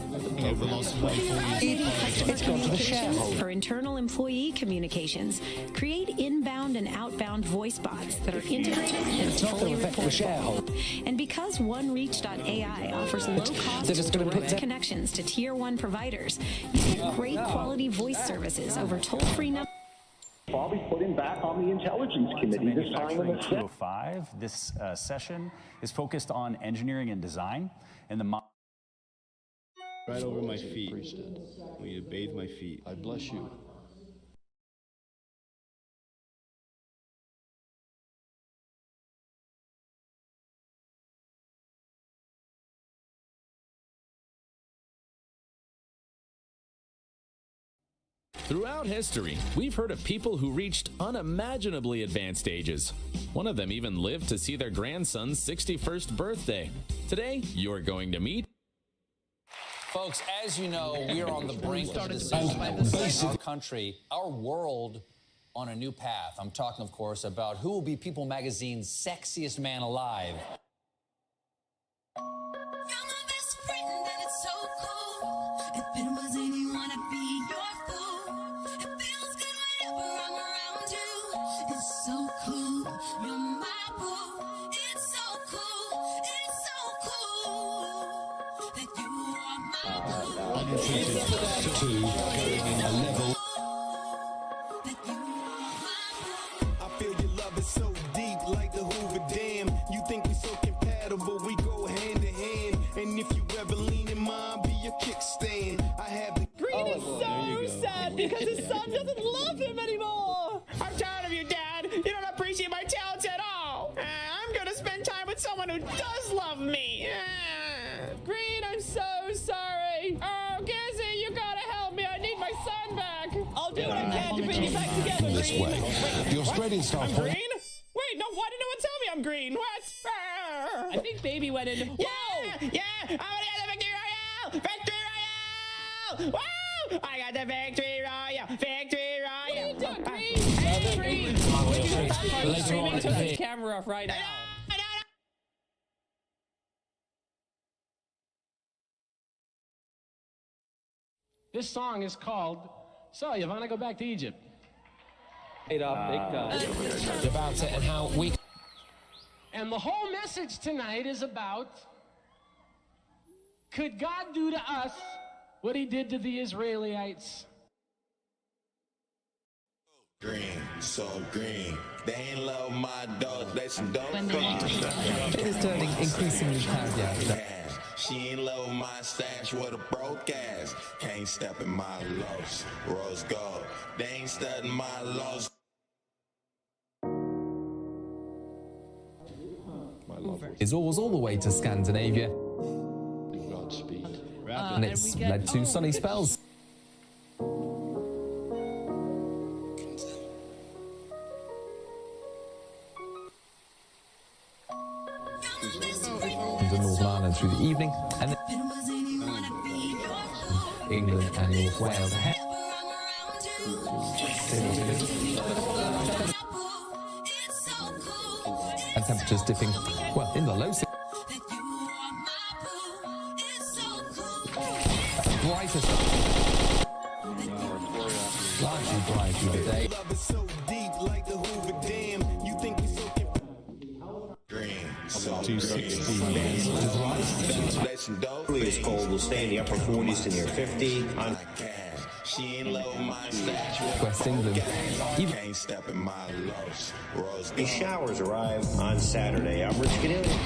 It's gone to the shareholder. For internal employee communications, create inbound and outbound voice bots that are integrated and It's not fully going to affect the reportable. shareholder. And because OneReach.ai offers low-cost They're just going to put direct that... connections to Tier 1 providers, you get great quality voice services over toll-free numbers. Bobby put him back on the Intelligence Committee, this time in the Senate. 205. This session is focused on engineering and design and the... Right over my feet. I need to bathe my feet. I bless you. Throughout history, we've heard of people who reached unimaginably advanced ages. One of them even lived to see their grandson's 61st birthday. Today, you're going to meet... Folks, as you know, we are on the brink of a decision. Our country, our world on a new path. I'm talking, of course, about who will be People Magazine's sexiest man alive. I feel your love is so deep, like the Hoover Dam. You think we so compatible, we go hand in hand. And if you ever lean in mine, be your kickstand. I have the Green is so sad because his son doesn't love him anymore. I'm tired of you, Dad. You don't appreciate my talents at all. I'm gonna spend time with someone who does love me. Green, I'm so sorry. Oh, Gizzy, you gotta help me. I need my son back. I'll do what I can to bring you back together, This Green. way. The Australian star I'm point. green? Wait, no, why did no one tell me I'm green? What? I think baby went in. Yeah, yeah, I'm gonna get the victory royale! Victory royale! Woo! I got the victory royale! Victory royale! What are you doing, Green? Hey, Green! I'm streaming to the camera right now. This song is called So You Want to Go Back to Egypt? About it and how we... And the whole message tonight is about, could God do to us what he did to the Israelites? Green, so green. They ain't love my dog, they some dope. It is turning increasingly cloudy. She ain't love my stash with a broke ass. Can't step in my lows. Rose gold, they ain't studying my lows. Is always all the way to Scandinavia. And it's led to sunny spells. The Northern Ireland through the evening, and England and North Wales ahead. And temperatures dipping, well, in the low 60s. Brightest, largely bright through the day. love is so deep, like the Hoover Dam. You think we so Green, so 260. It's cold. We'll stay in the upper 40s to near 50. She ain't love my stash with West England. Can't step in my lows. Rose These showers arrive on Saturday. I'm Rich Canelli.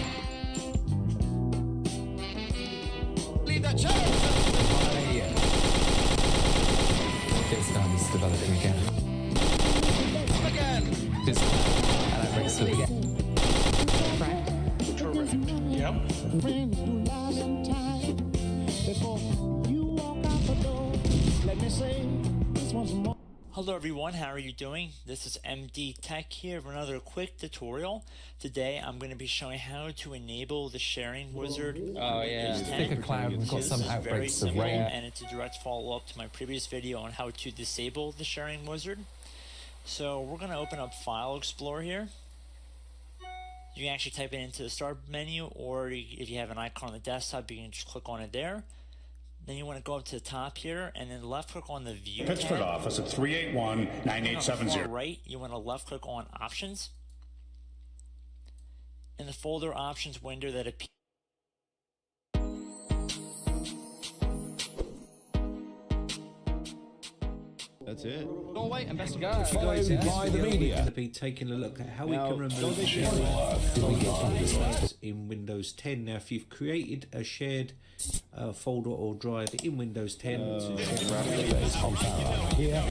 Leave that chair. Pakistan is developing again. This and that race again. Hello everyone, how are you doing? This is MD Tech here with another quick tutorial. Today I'm going to be showing how to enable the sharing wizard. Oh yeah, thick a cloud and got some outbreaks of rain. And it's a direct follow-up to my previous video on how to disable the sharing wizard. So we're going to open up File Explorer here. You can actually type it into the start menu, or if you have an icon on the desktop, you can just click on it there. Then you want to go up to the top here, and then left click on the View Pittsburgh tab. office at 381-9870. On the right, you want to left click on Options. In the folder options window that appears. That's it. Norway, investigate. Followed by the media. We're going to be taking a look at how we can remove shared in Windows 10. Now, if you've created a shared folder or drive in Windows 10, here.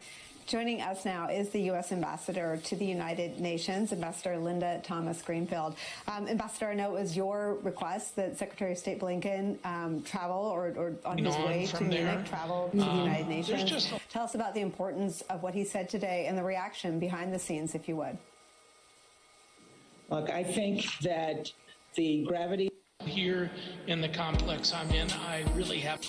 Joining us now is the U.S. Ambassador to the United Nations, Ambassador Linda Thomas-Greenfield. Ambassador, I know it was your request that Secretary of State Blinken travel or on his way to Munich, travel to the United Nations. Tell us about the importance of what he said today and the reaction behind the scenes, if you would. Look, I think that the gravity here in the complex I'm in, I really have.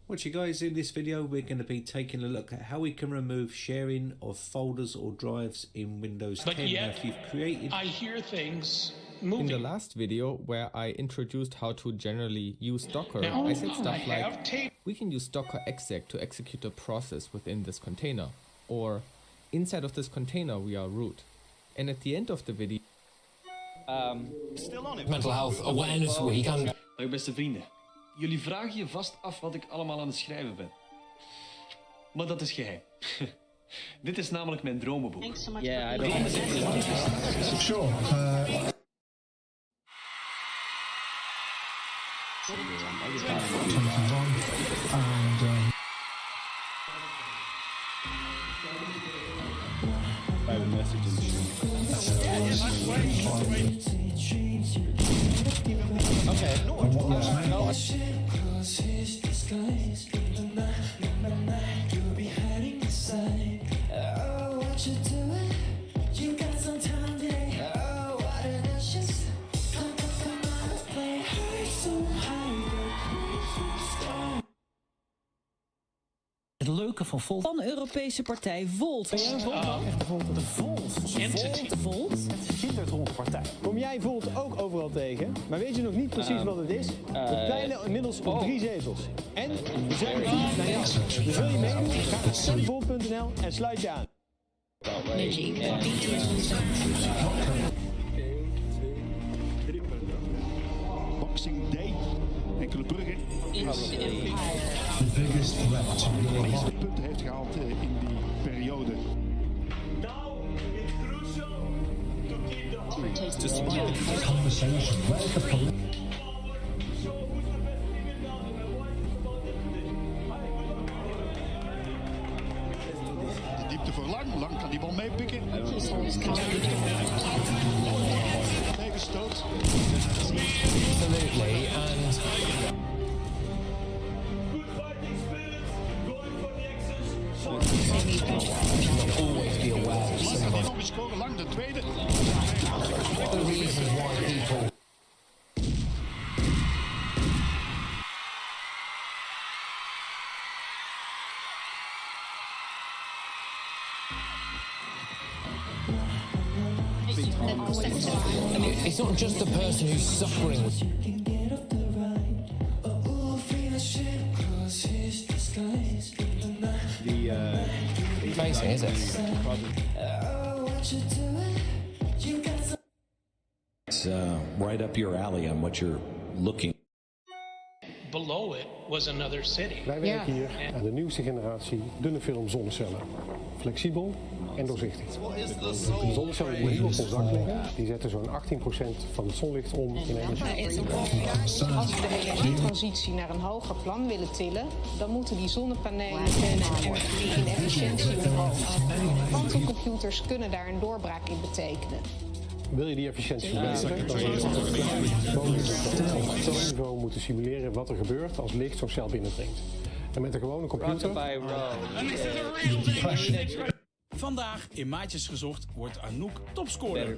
Watch you guys, in this video we're going to be taking a look at how we can remove sharing of folders or drives in Windows 10. But yet, if you've created... I hear things moving. In the last video where I introduced how to generally use Docker, now, I said stuff like, we can use docker exec to execute a process within this container, or inside of this container we are root. And at the end of the video... Mental Health Awareness Week. Dag beste vrienden. Jullie vragen je vast af wat ik allemaal aan het schrijven ben. Maar dat is geheim. Dit is namelijk mijn dromenboek. Yeah, I don't... Sure. Private messaging. Okay. Het leuke van Volt. Van de Europese partij Volt. Echt de Volt. De Volt. De Volt. Het kindertronde partij. Kom jij Volt ook overal tegen? Maar weet je nog niet precies wat het is? We peilen inmiddels op 3 zetels. En we zijn er niet naar jou. Dus wil je meedoen? Ga naar stemvolt.nl en sluit je aan. Boxing Day. Enkele bruggen. The biggest threat to your life. Punten heeft gehaald in die periode. Conversation. Where's the police? De diepte voor lang. Lang kan die bal meepikken. Tegenstoot. Absolutely, and... always be aware of some of the reasons why people... I mean, it's not just the person who's suffering. Amazing, is it? It's right up your alley on what you're looking. Below it was another city. Wij werken hier aan de nieuwste generatie dunne film zonnecellen. Flexibel en doorzichtig. De zonnecellen die hier op ons dak liggen, die zetten zo'n 18% van het zonlicht om in energie. Als we de energietransitie naar een hoger plan willen tillen, dan moeten die zonnepanelen en efficiëntie omhoog. Quantumcomputers kunnen daar een doorbraak in betekenen. Wil je die efficiëntie verbeteren, dan zul je op atoomniveau moeten simuleren wat er gebeurt als licht zo'n cel binnendringt. En met een gewone computer... Vandaag in Maatjes Gezocht wordt Anouk topscorer.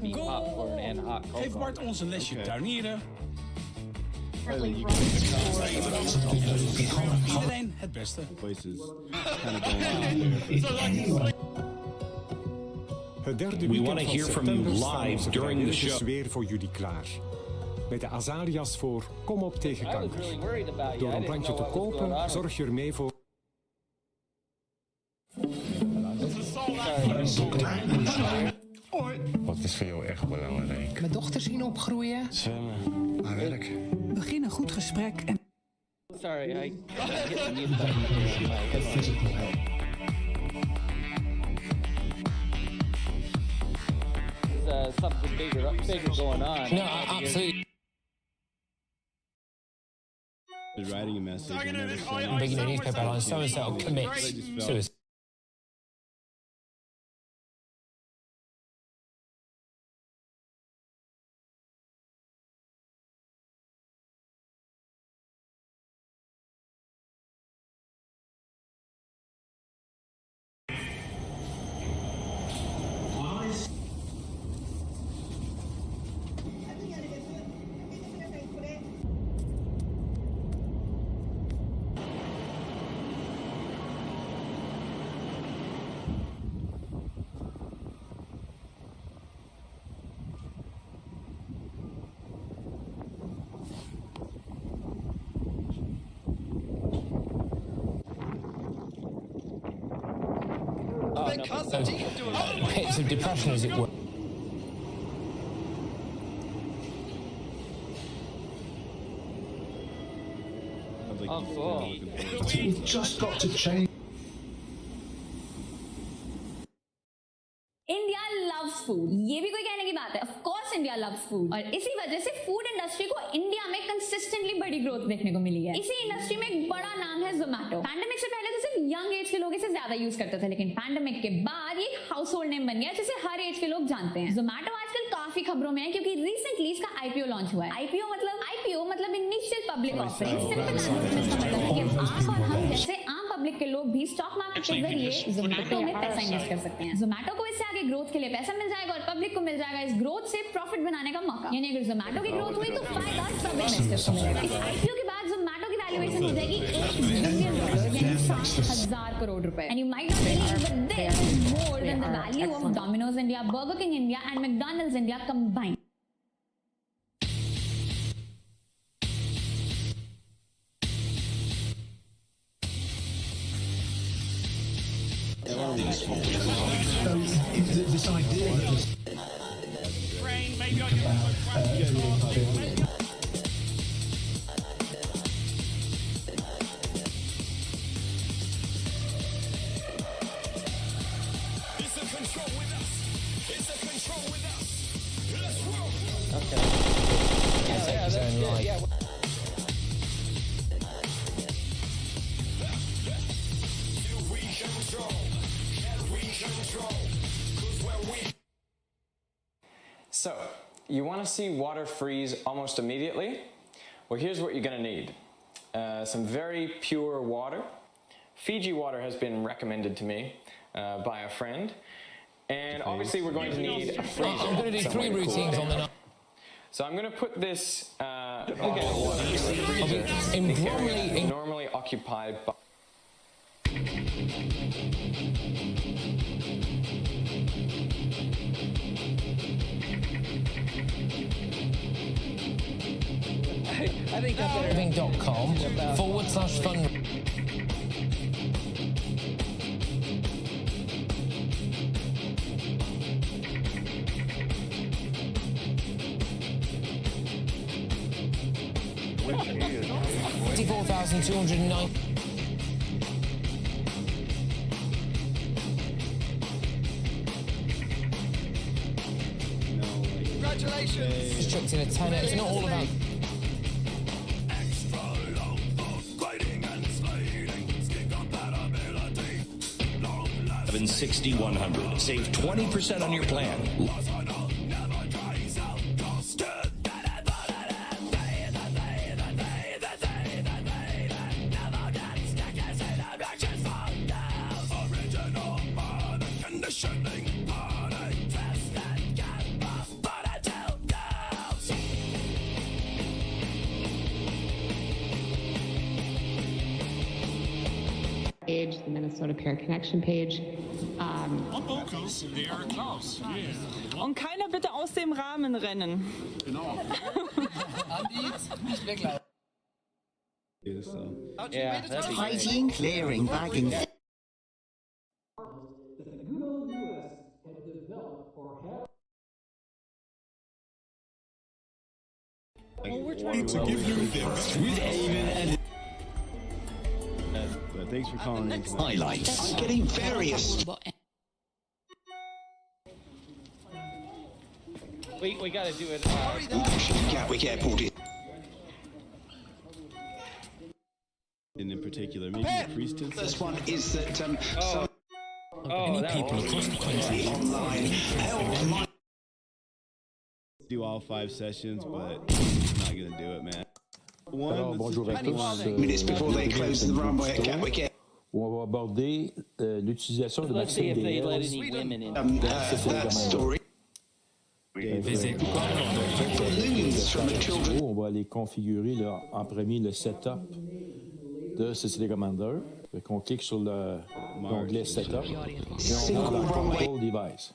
Geef Bart ons een lesje tuinieren. Iedereen het beste. Het derde weekend van september staan during the show weer voor jullie klaar. Met de azalea's voor Kom op tegen kanker. Door een plantje te kopen zorg je ermee voor... Wat is voor jou echt belangrijk? Mijn dochter zien opgroeien. Zwemmen. Haar werk. Begin een goed gesprek en... Sorry, I hit the mute button. Something bigger going on. No, absolutely. Writing a message. I'm reading a newspaper line, so-and-so commits suicide. Pits of depression, as it were. Oh, cool. We've just got to change. India loves food, ये भी कोई कहने की बात है. Of course India loves food, और इसी वजह से फूड इंडस्ट्री को इंडिया में कंसिस्टेंटली बड़ी ग्रोथ देखने को मिली है. इसी इंडस्ट्री में एक बड़ा नाम है जोमैटो. पैंडेमिक से पहले तो सिर्फ यंग एज के लोग इसे ज्यादा यूज करते थे, लेकिन पैंडेमिक के बाद ये हाउस होल्ड नेम बन गया जिसे हर एज के लोग जानते हैं. जोमैटो आजकल काफी खबरों में है क्योंकि रिसेंटली इसका आईपीओ लॉन्च हुआ है. आईपीओ मतलब initial public offering. Simple language में इसका मतलब है कि आप और हम जैसे आम पब्लिक के लोग भी स्टॉक मार्केट के जरिए जोमैटो में पैसा इन्वेस्ट कर सकते हैं. जोमैटो को इससे आगे ग्रोथ के लिए पैसा मिल जाएगा और पब्लिक को मिल जाएगा इस ग्रोथ से प्रॉफिट बनाने का मौका. यानी अगर जोमैटो की ग्रोथ हुई तो फायदा सब इन्वेस्टर्स को मिलेगा. इस आईपीओ के बाद जोमैटो की वैल्यूएशन हो जाएगी $1 बिलियन, यानी 7,000 करोड़ रुपए. And you might not believe but this is more than the value of Domino's India, burger king India and McDonald's India combined. This idea is So, you want to see water freeze almost immediately? Well, here's what you're going to need. Some very pure water. Fiji water has been recommended to me by a friend. And obviously we're going to need a freezer. I'm going to do 3 routines on the night. So I'm going to put this bottle of water in the freezer in the area normally occupied by... I think that's living.com/fund. $54,209. Congratulations! It's chucked in a tenner. It's not all about. 6100. Save 20% on your plan. Page, the Minnesota Peer Connection page. Und keiner bitte aus dem Rahmen rennen. Genau. Yeah, that's Hygiene, clearing, bagging. to give you this with Eamon and thanks for calling in. Highlights. I'm getting various. We gotta do it. Gatwick Airport is. in particular, maybe the priestess. First one is that Many people across the country do all 5 sessions, but I'm not gonna do it, man. Bonjour à tous. minutes before they close the runway at Gatwick Air. Où on va aborder l'utilisation de let's see if they let maxime any women in. That story. On va aller configurer là, en premier le setup de CCD Commander. Fait on clique sur l'onglet Setup et on va dans Control Device.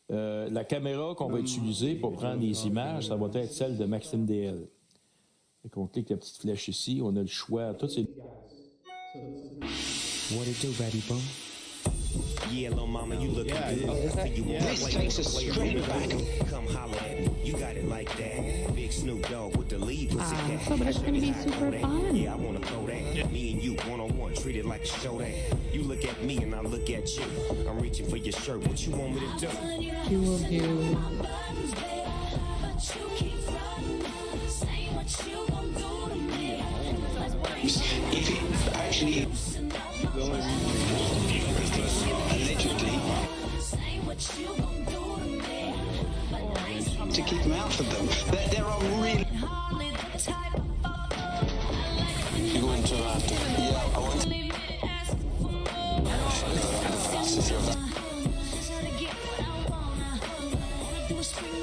La caméra qu'on va utiliser pour prendre les images, ça va être celle de Maxime DL. Fait on clique la petite flèche ici, on a le choix. Toutes ces... What it do, Betty Boom? Yeah, little mama, you look good. This takes us straight back. Come holler at me. You got it like that. Big Snoop Dogg with the lead. So but it's gonna be super fun. Yeah, I wanna throw that. Me and you, one-on-one, treat it like a show that. You look at me and I look at you. I'm reaching for your shirt. What you want me to do? You will do. If it actually allegedly to keep them out for them, there are really you go into that. Yeah, I want to.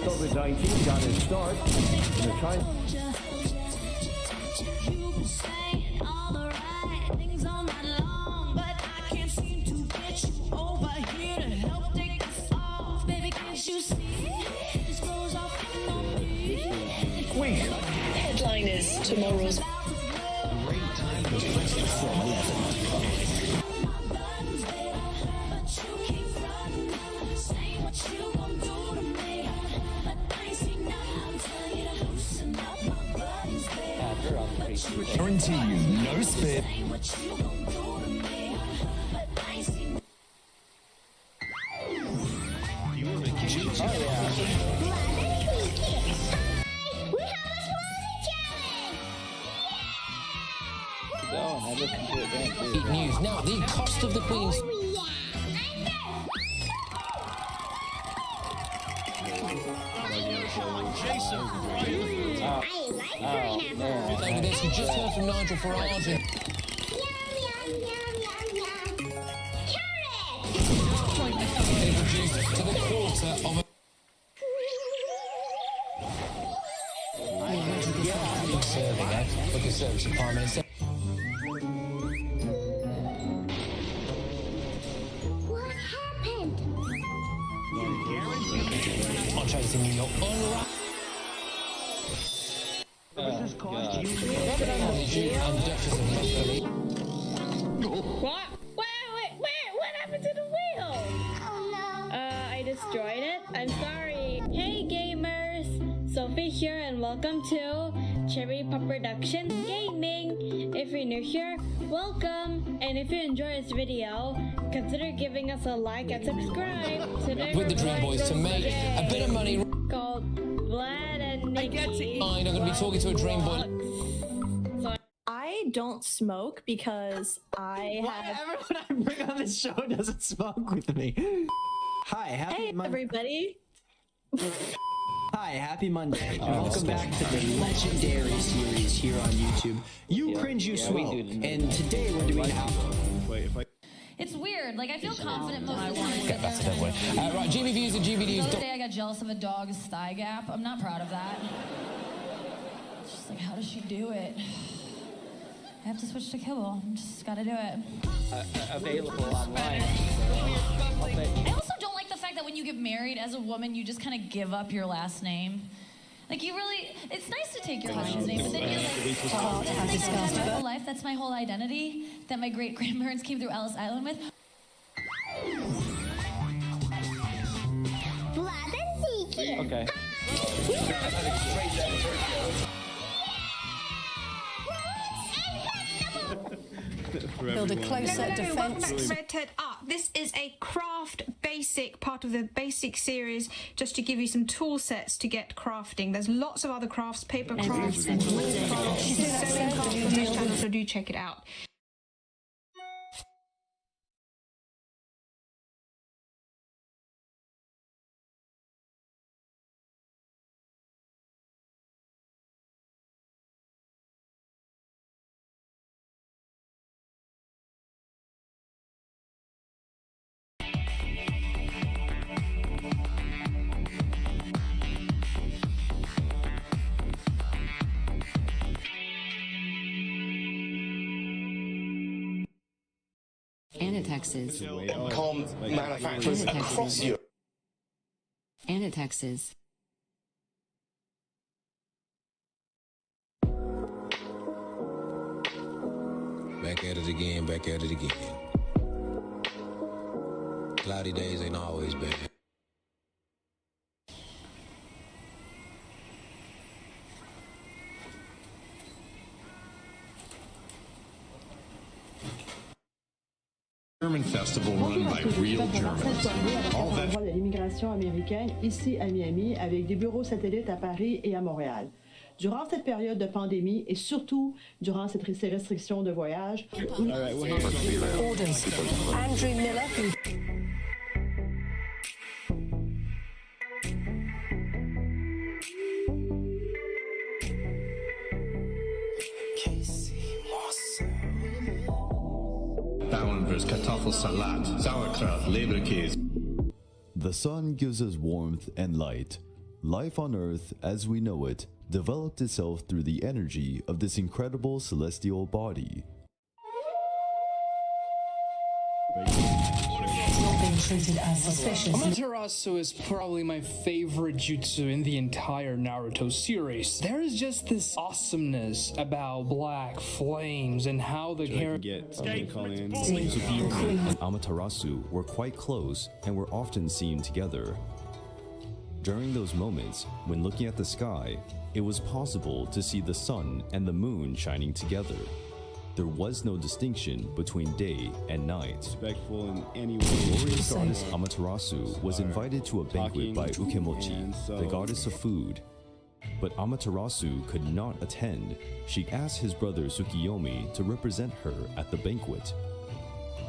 COVID-19 got its start in the time. Headliners tomorrow's. Guarantee you no spit. News now. The cost of the Queen's. Over this, we just heard from Nigel Farage. They reduced to the quarter of a. Serving, eh? Look at service department. I'm chasing you, not on. What? What happened to the wheel? Oh no. I destroyed it. I'm sorry. Hey gamers, Sophie here and welcome to Cherry Pop Productions Gaming. If you're new here, welcome. And if you enjoy this video, consider giving us a like and subscribe. Today With the Dream Boys to make a bit of money. Called Vlad and Nikki. I'm going to be talking to a Dream Boy. I don't smoke because I have... Everyone I bring on this show doesn't smoke with me. Hi, happy Monday. Everybody. Hi, happy Monday. Welcome back to the legendary series here on YouTube. You Cringe, You Smoke. And today we're doing how... It's weird. Like, I feel confident most of the time. Get better that way. Right, GB Views and GB News. The other day I got jealous of a dog's thigh gap. I'm not proud of that. It's just like, how does she do it? I have to switch to kibble. I'm just gotta do it. Available online. I also don't like the fact that when you get married as a woman, you just kind of give up your last name. Like, you really, it's nice to take your husband's name, but then you're like, oh, that's my whole life, that's my whole identity that my great-grandparents came through Ellis Island with. Okay. Build a closer defense. Redhead Art. This is a craft basic, part of the basic series, just to give you some tool sets to get crafting. There's lots of other crafts, paper crafts, wood crafts, sewing crafts, mesh crafts, So do check it out. Anatexes. Com manufacturers across Europe. Anatexes. Back at it again, back at it again. Cloudy days ain't always bad. German festival run by real Germans. All that de l'immigration américaine ici à Miami avec des bureaux satellites à Paris et à Montréal. Durant cette période de pandémie et surtout durant ces restrictions de voyage, Andrew Miller, Bauernwurst, Kartoffelsalat, Sauerkraut, Leberkäse. The sun gives us warmth and light. Life on Earth, as we know it, developed itself through the energy of this incredible celestial body. treated as suspicious. Amaterasu is probably my favorite jutsu in the entire Naruto series. There is just this awesomeness about black flames and how the character and Amaterasu were quite close and were often seen together. During those moments, when looking at the sky, it was possible to see the sun and the moon shining together. There was no distinction between day and night. Respectful in any way. Glorious goddess Amaterasu was invited to a banquet by Ukemochi, the goddess of food. But Amaterasu could not attend. She asked his brother Tsukiyomi to represent her at the banquet.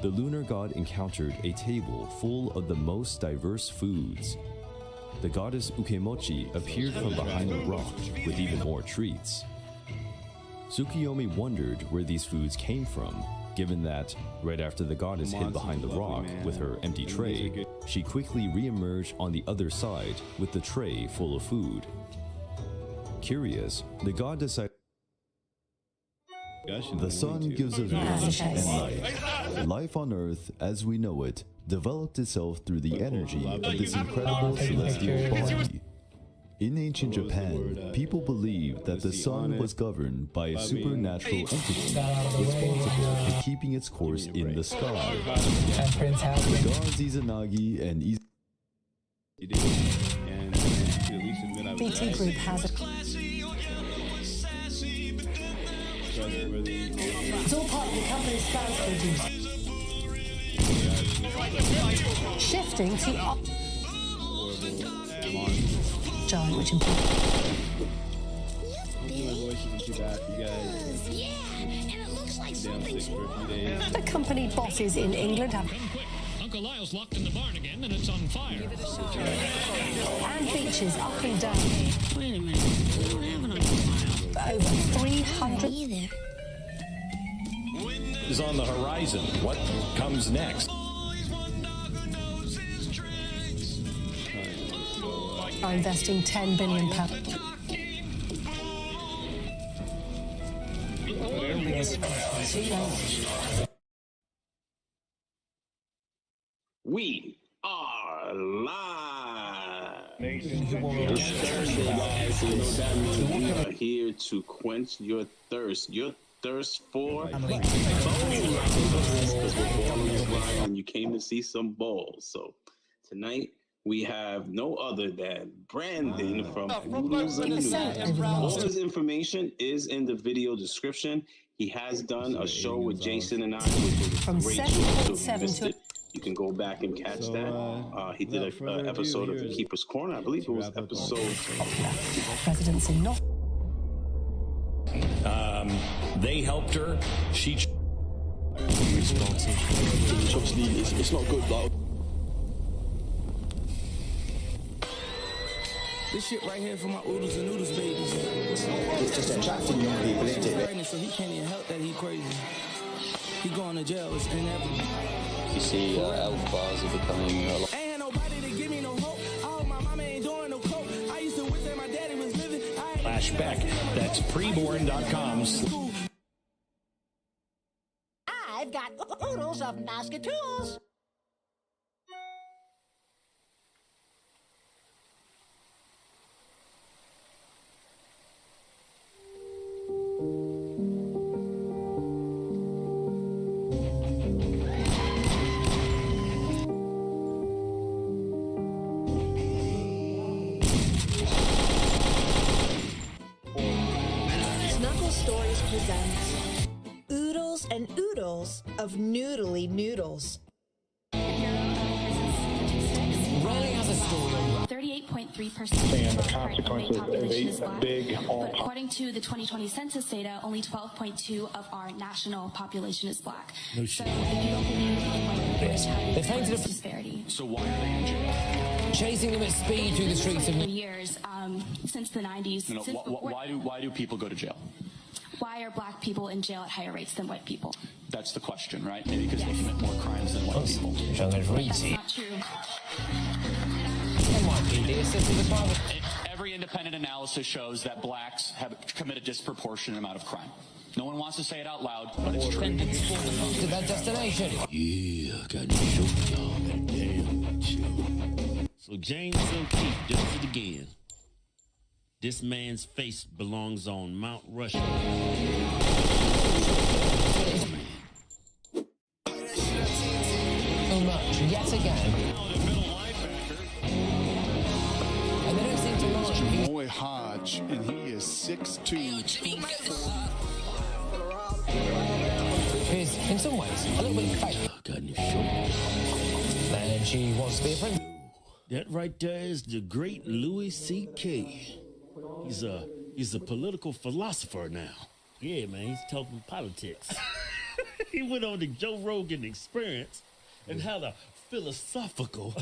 The lunar god encountered a table full of the most diverse foods. The goddess Ukemochi appeared from behind a rock with even more treats. Tsukiyomi wondered where these foods came from, given that, right after the goddess hid behind the rock with her empty tray, she quickly re-emerged on the other side with the tray full of food. Curious, the god decided the sun gives us warmth and light. Life on Earth, as we know it, developed itself through the energy of this incredible celestial body. In ancient Japan, people believed that the sun was governed by a supernatural entity responsible for keeping its course in the sky. The gods Izanagi and BT Group has it's all part of the company's plans to reduce. Shifting to giant, which the company bosses in England have Uncle Lyle's locked in the barn again and it's on fire. And beaches up and down. Wait a minute, we don't have an Uncle Lyle. Over 300 either. Is on the horizon. What comes next? are investing £10 billion. We are live. We are here to quench your thirst. Your thirst for bowls. Because we're balling around and you came to see some balls. So tonight we have no other than Brandon from Noodles and News. All his information is in the video description. He has done a show with Jason and I, which was a great show. So if you missed it, you can go back and catch that. He did an episode of The Keeper's Corner. I believe it was episode... Presidency not. They helped her. She... Obviously, it's not good, though. This shit right here for my oodles and noodles babies. It's just attracting young people, isn't it? So he can't even help that he crazy. He going to jail, it's inevitable. You see, health bars are becoming a lot. Ain't had nobody to give me no hope. Oh, my mama ain't doing no coke. I used to wish that my daddy was living. Flashback. That's preborn.com. I've got oodles of Nazca tools. Stories presents Oodles and Oodles of Noodly Noodles. Rarely has a story. 38.3% And the of our current consequences population is is black. big But according to the 2020 census data, only 12.2% of our national population is black. No so if you don't believe They painted a disparity. So why are they in jail? Chasing them at speed through the streets of For years, since the 90s. No, since, why do people go to jail? why are black people in jail at higher rates than white people? That's the question, right? Maybe because they commit more crimes than white people. That's not true. Every independent analysis shows that blacks have committed a disproportionate amount of crime. No one wants to say it out loud, but it's true. To that destination. Yeah, I got to show y'all that damn show. So James O'Keefe does it again. This man's face belongs on Mount Rushmore. So much, yet again. And they don't seem to mind. Roy Hodge, and he is 6'2". Is, in some ways, a little bit fake. And she wants to be a friend. That right there is the great Louis C.K. He's a political philosopher now. Yeah, man, he's talking politics. He went on the Joe Rogan Experience and had a philosophical,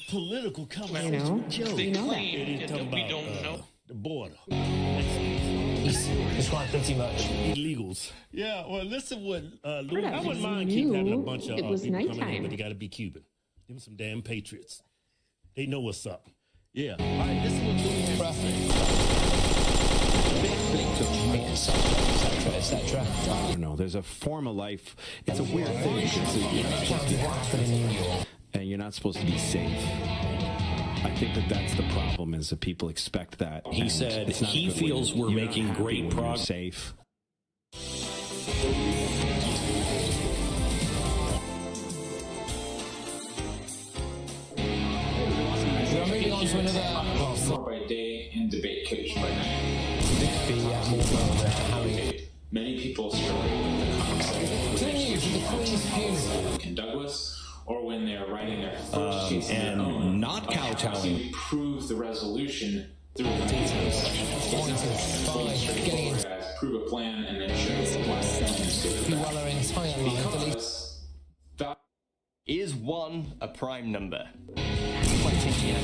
political conversation with Joe. We know about the border. It's quite pretty much. Illegals. Yeah, well, listen what Louis... I wouldn't mind keep having a bunch of people coming in, but they got to be Cuban. Them some damn patriots. They know what's up. Yeah. All right, listen what Louis has to say. Etc. I don't know. There's a form of life. It's a weird thing. And you're not supposed to be safe. I think that's the problem, is that people expect that. He said he feels we're making great progress. Safe. We're moving on to another by day and debate coach by night. Many people struggle with the concept in Douglas, or when they're writing their first case of their own, not kowtowing. To prove the resolution through the details. Prove a plan and then show why. Is 1 a prime number?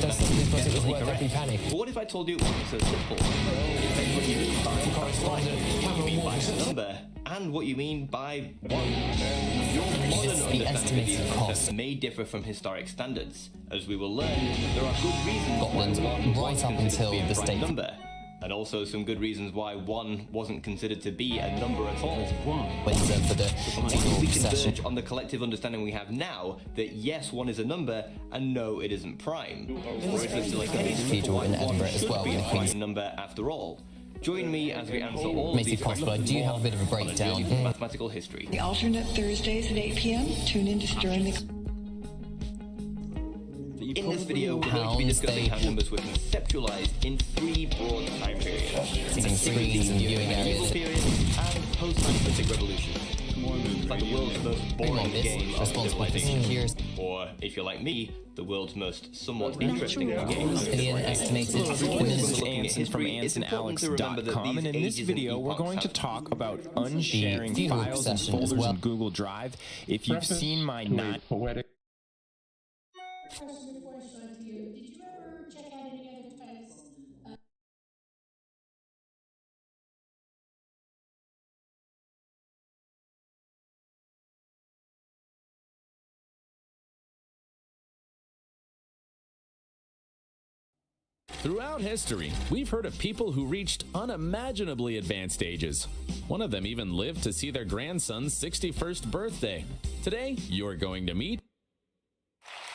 That's simply because it was worth every penny. But what if I told you it was so simple? Depends what you mean by number and what you mean by 1. Your modern understanding of cost may differ from historic standards. As we will learn, there are good reasons Scotland, right up until the state number. And also some good reasons why 1 wasn't considered to be a number at all. Windsor for the we converge on the collective understanding we have now that yes, 1 is a number and no, it isn't prime. Or is there still a cathedral in Edinburgh as well, a prime number after all? Join me as we answer all of these questions. I do have a bit of a breakdown. Mathematical history. The alternate Thursdays at 8 p.m. Tune in to Stirring the... In this video, we're going to be discussing how numbers were conceptualized in 3 broad time periods. Screens and viewing areas. Period and post-scientific revolution. It's like the world's most boring game of years. or, if you're like me, the world's most somewhat interesting game. Estimated. This is Anson from AnsonAlex.com, and in this video we're going to talk about unsharing files and folders in Google Drive. If you've seen my poetic. Throughout history, we've heard of people who reached unimaginably advanced ages. One of them even lived to see their grandson's 61st birthday. Today, you're going to meet.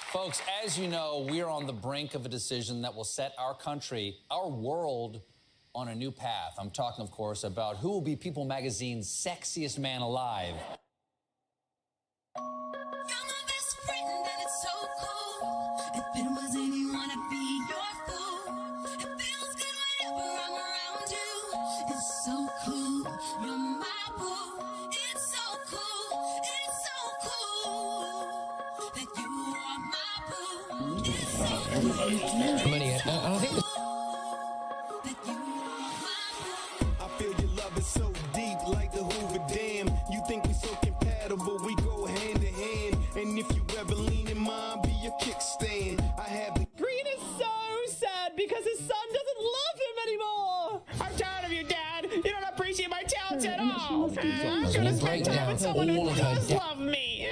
Folks, as you know, we are on the brink of a decision that will set our country, our world, on a new path. I'm talking, of course, about who will be People Magazine's sexiest man alive. I feel your love is so deep like the Hoover Dam. You think we so compatible, we go hand to hand. And if you ever lean in mine, be your kickstand. I have the Green is so sad because his son doesn't love him anymore. I'm tired of you, Dad. You don't appreciate my talents at all. I'm gonna spend time with someone who does love me.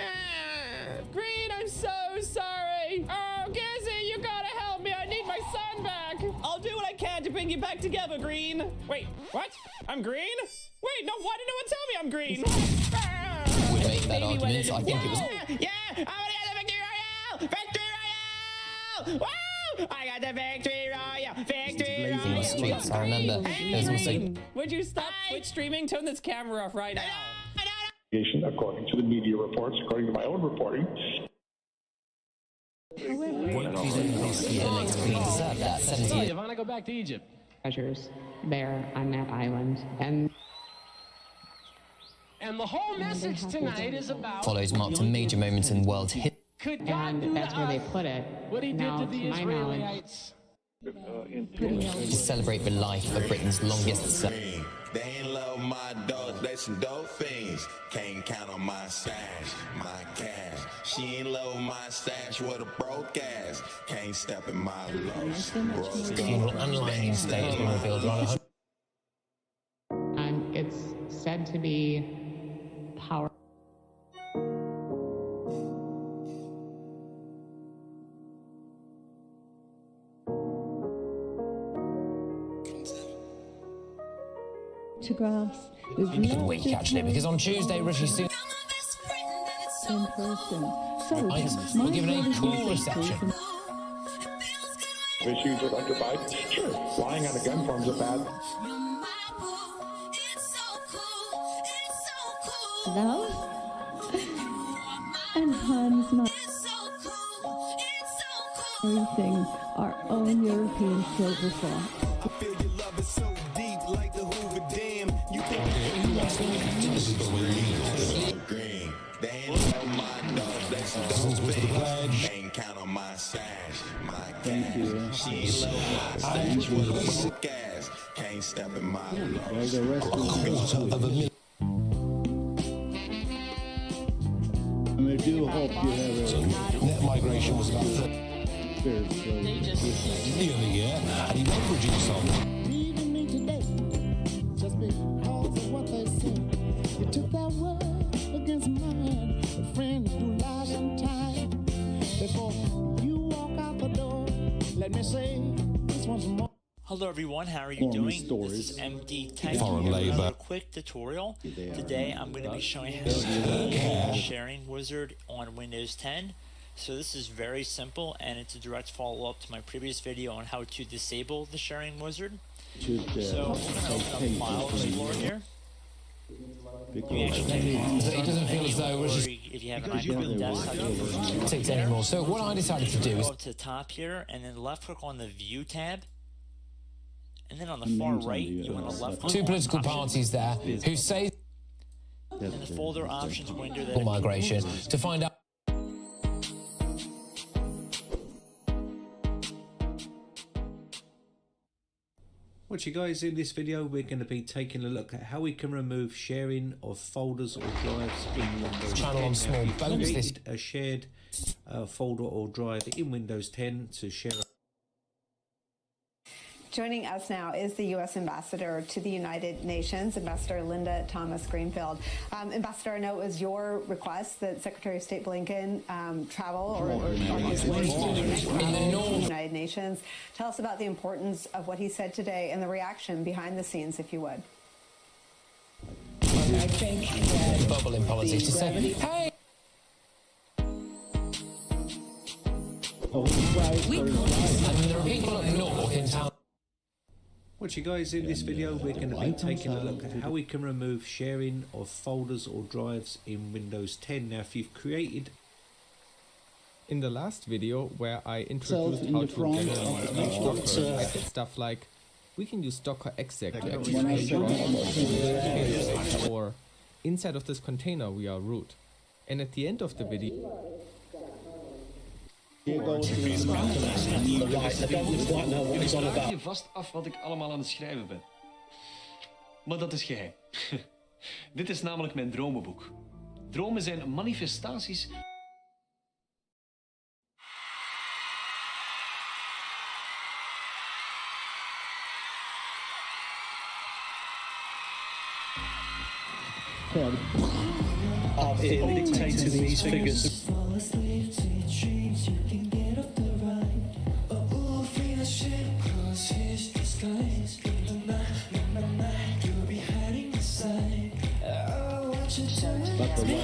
Green, I'm so sorry. Oh, Gizzy, you gotta help me. I need my son back. I'll do what I can to bring you back together, Green. Wait, what? I'm Green? Wait, no, why did no one tell me I'm Green? Would make that argument. I think it was. Yeah, I want to get the victory royale! Victory royale! Woo! I got the victory royale! Victory royale! Streets, I remember. There's also. Would you stop Twitch streaming? Turn this camera off right now. According to the media reports, according to my own reporting. The next queen deserved that. 70 years. I want to go back to Egypt. Treasures there on that island, and the whole message tonight is about follows marked a major moment in world history. And that's where they put it. What he now, did to the my knowledge, To celebrate the life of Britain's longest serving. They ain't love my dogs, they some dope fiends. Can't count on my stash, my cash. She ain't love my stash with a broke ass. Can't step in my lows. Funeral unlining stage been revealed around and it's said to be power. Photographs. Week actually, because on Tuesday, Rishi Sunak in person. So we're given a cool reception. Issues with underbite? Sure. Lying on a gun forms a bad. Love and Hans everything our own European silver fox. I feel your love is so deep like the Hoover Dam. You think green. They ain't love my dogs, they some dope fiends. Can't count on my stash, my cash. She ain't love my stash with a broke ass. Can't step in my lows. I do hope you have a net migration was about 30 years. Nearly, yeah. And he won't produce on. leaving me today just because of what they say. You took that word against mine. A friend who lies in time. Before you walk out the door, let me say this once more. Hello everyone, how are you doing? This is MD Tech Foreign here with labor. another quick tutorial. Today I'm going to be showing how to use the sharing wizard on Windows 10. So this is very simple and it's a direct follow-up to my previous video on how to disable the sharing wizard. So I'm going to open up File Explorer here. You actually It doesn't feel as though if you have an iPhone desktop, takes anymore. So what I decided to do is go up to the top here and then left click on the View tab. And then on the far right, you want to left click two on political Options. parties there who say in the folder options window that migration to find out. Watch you guys, in this video we're going to be taking a look at how we can remove sharing of folders or drives in Windows 10. Channel on small boats. Created a shared folder or drive in Windows 10 to share. Joining us now is the U.S. Ambassador to the United Nations, Ambassador Linda Thomas-Greenfield. Ambassador, I know it was your request that Secretary of State Blinken travel or on his way to the United Nations. Tell us about the importance of what he said today and the reaction behind the scenes, if you would. I think that bubble in politics to say, hey. And there are people up north in town. Watch you guys, in this video we're going to be taking a look at how we can remove sharing of folders or drives in Windows 10. Now if you've created... In the last video where I introduced how to generate Docker, I did stuff like we can use docker exec to actually or inside of this container we are root. And at the end of the video Ik vraag je vast af wat ik allemaal aan het schrijven ben. Maar dat is geheim. Dit is namelijk mijn dromenboek. Dromen zijn manifestaties. It dictates these figures.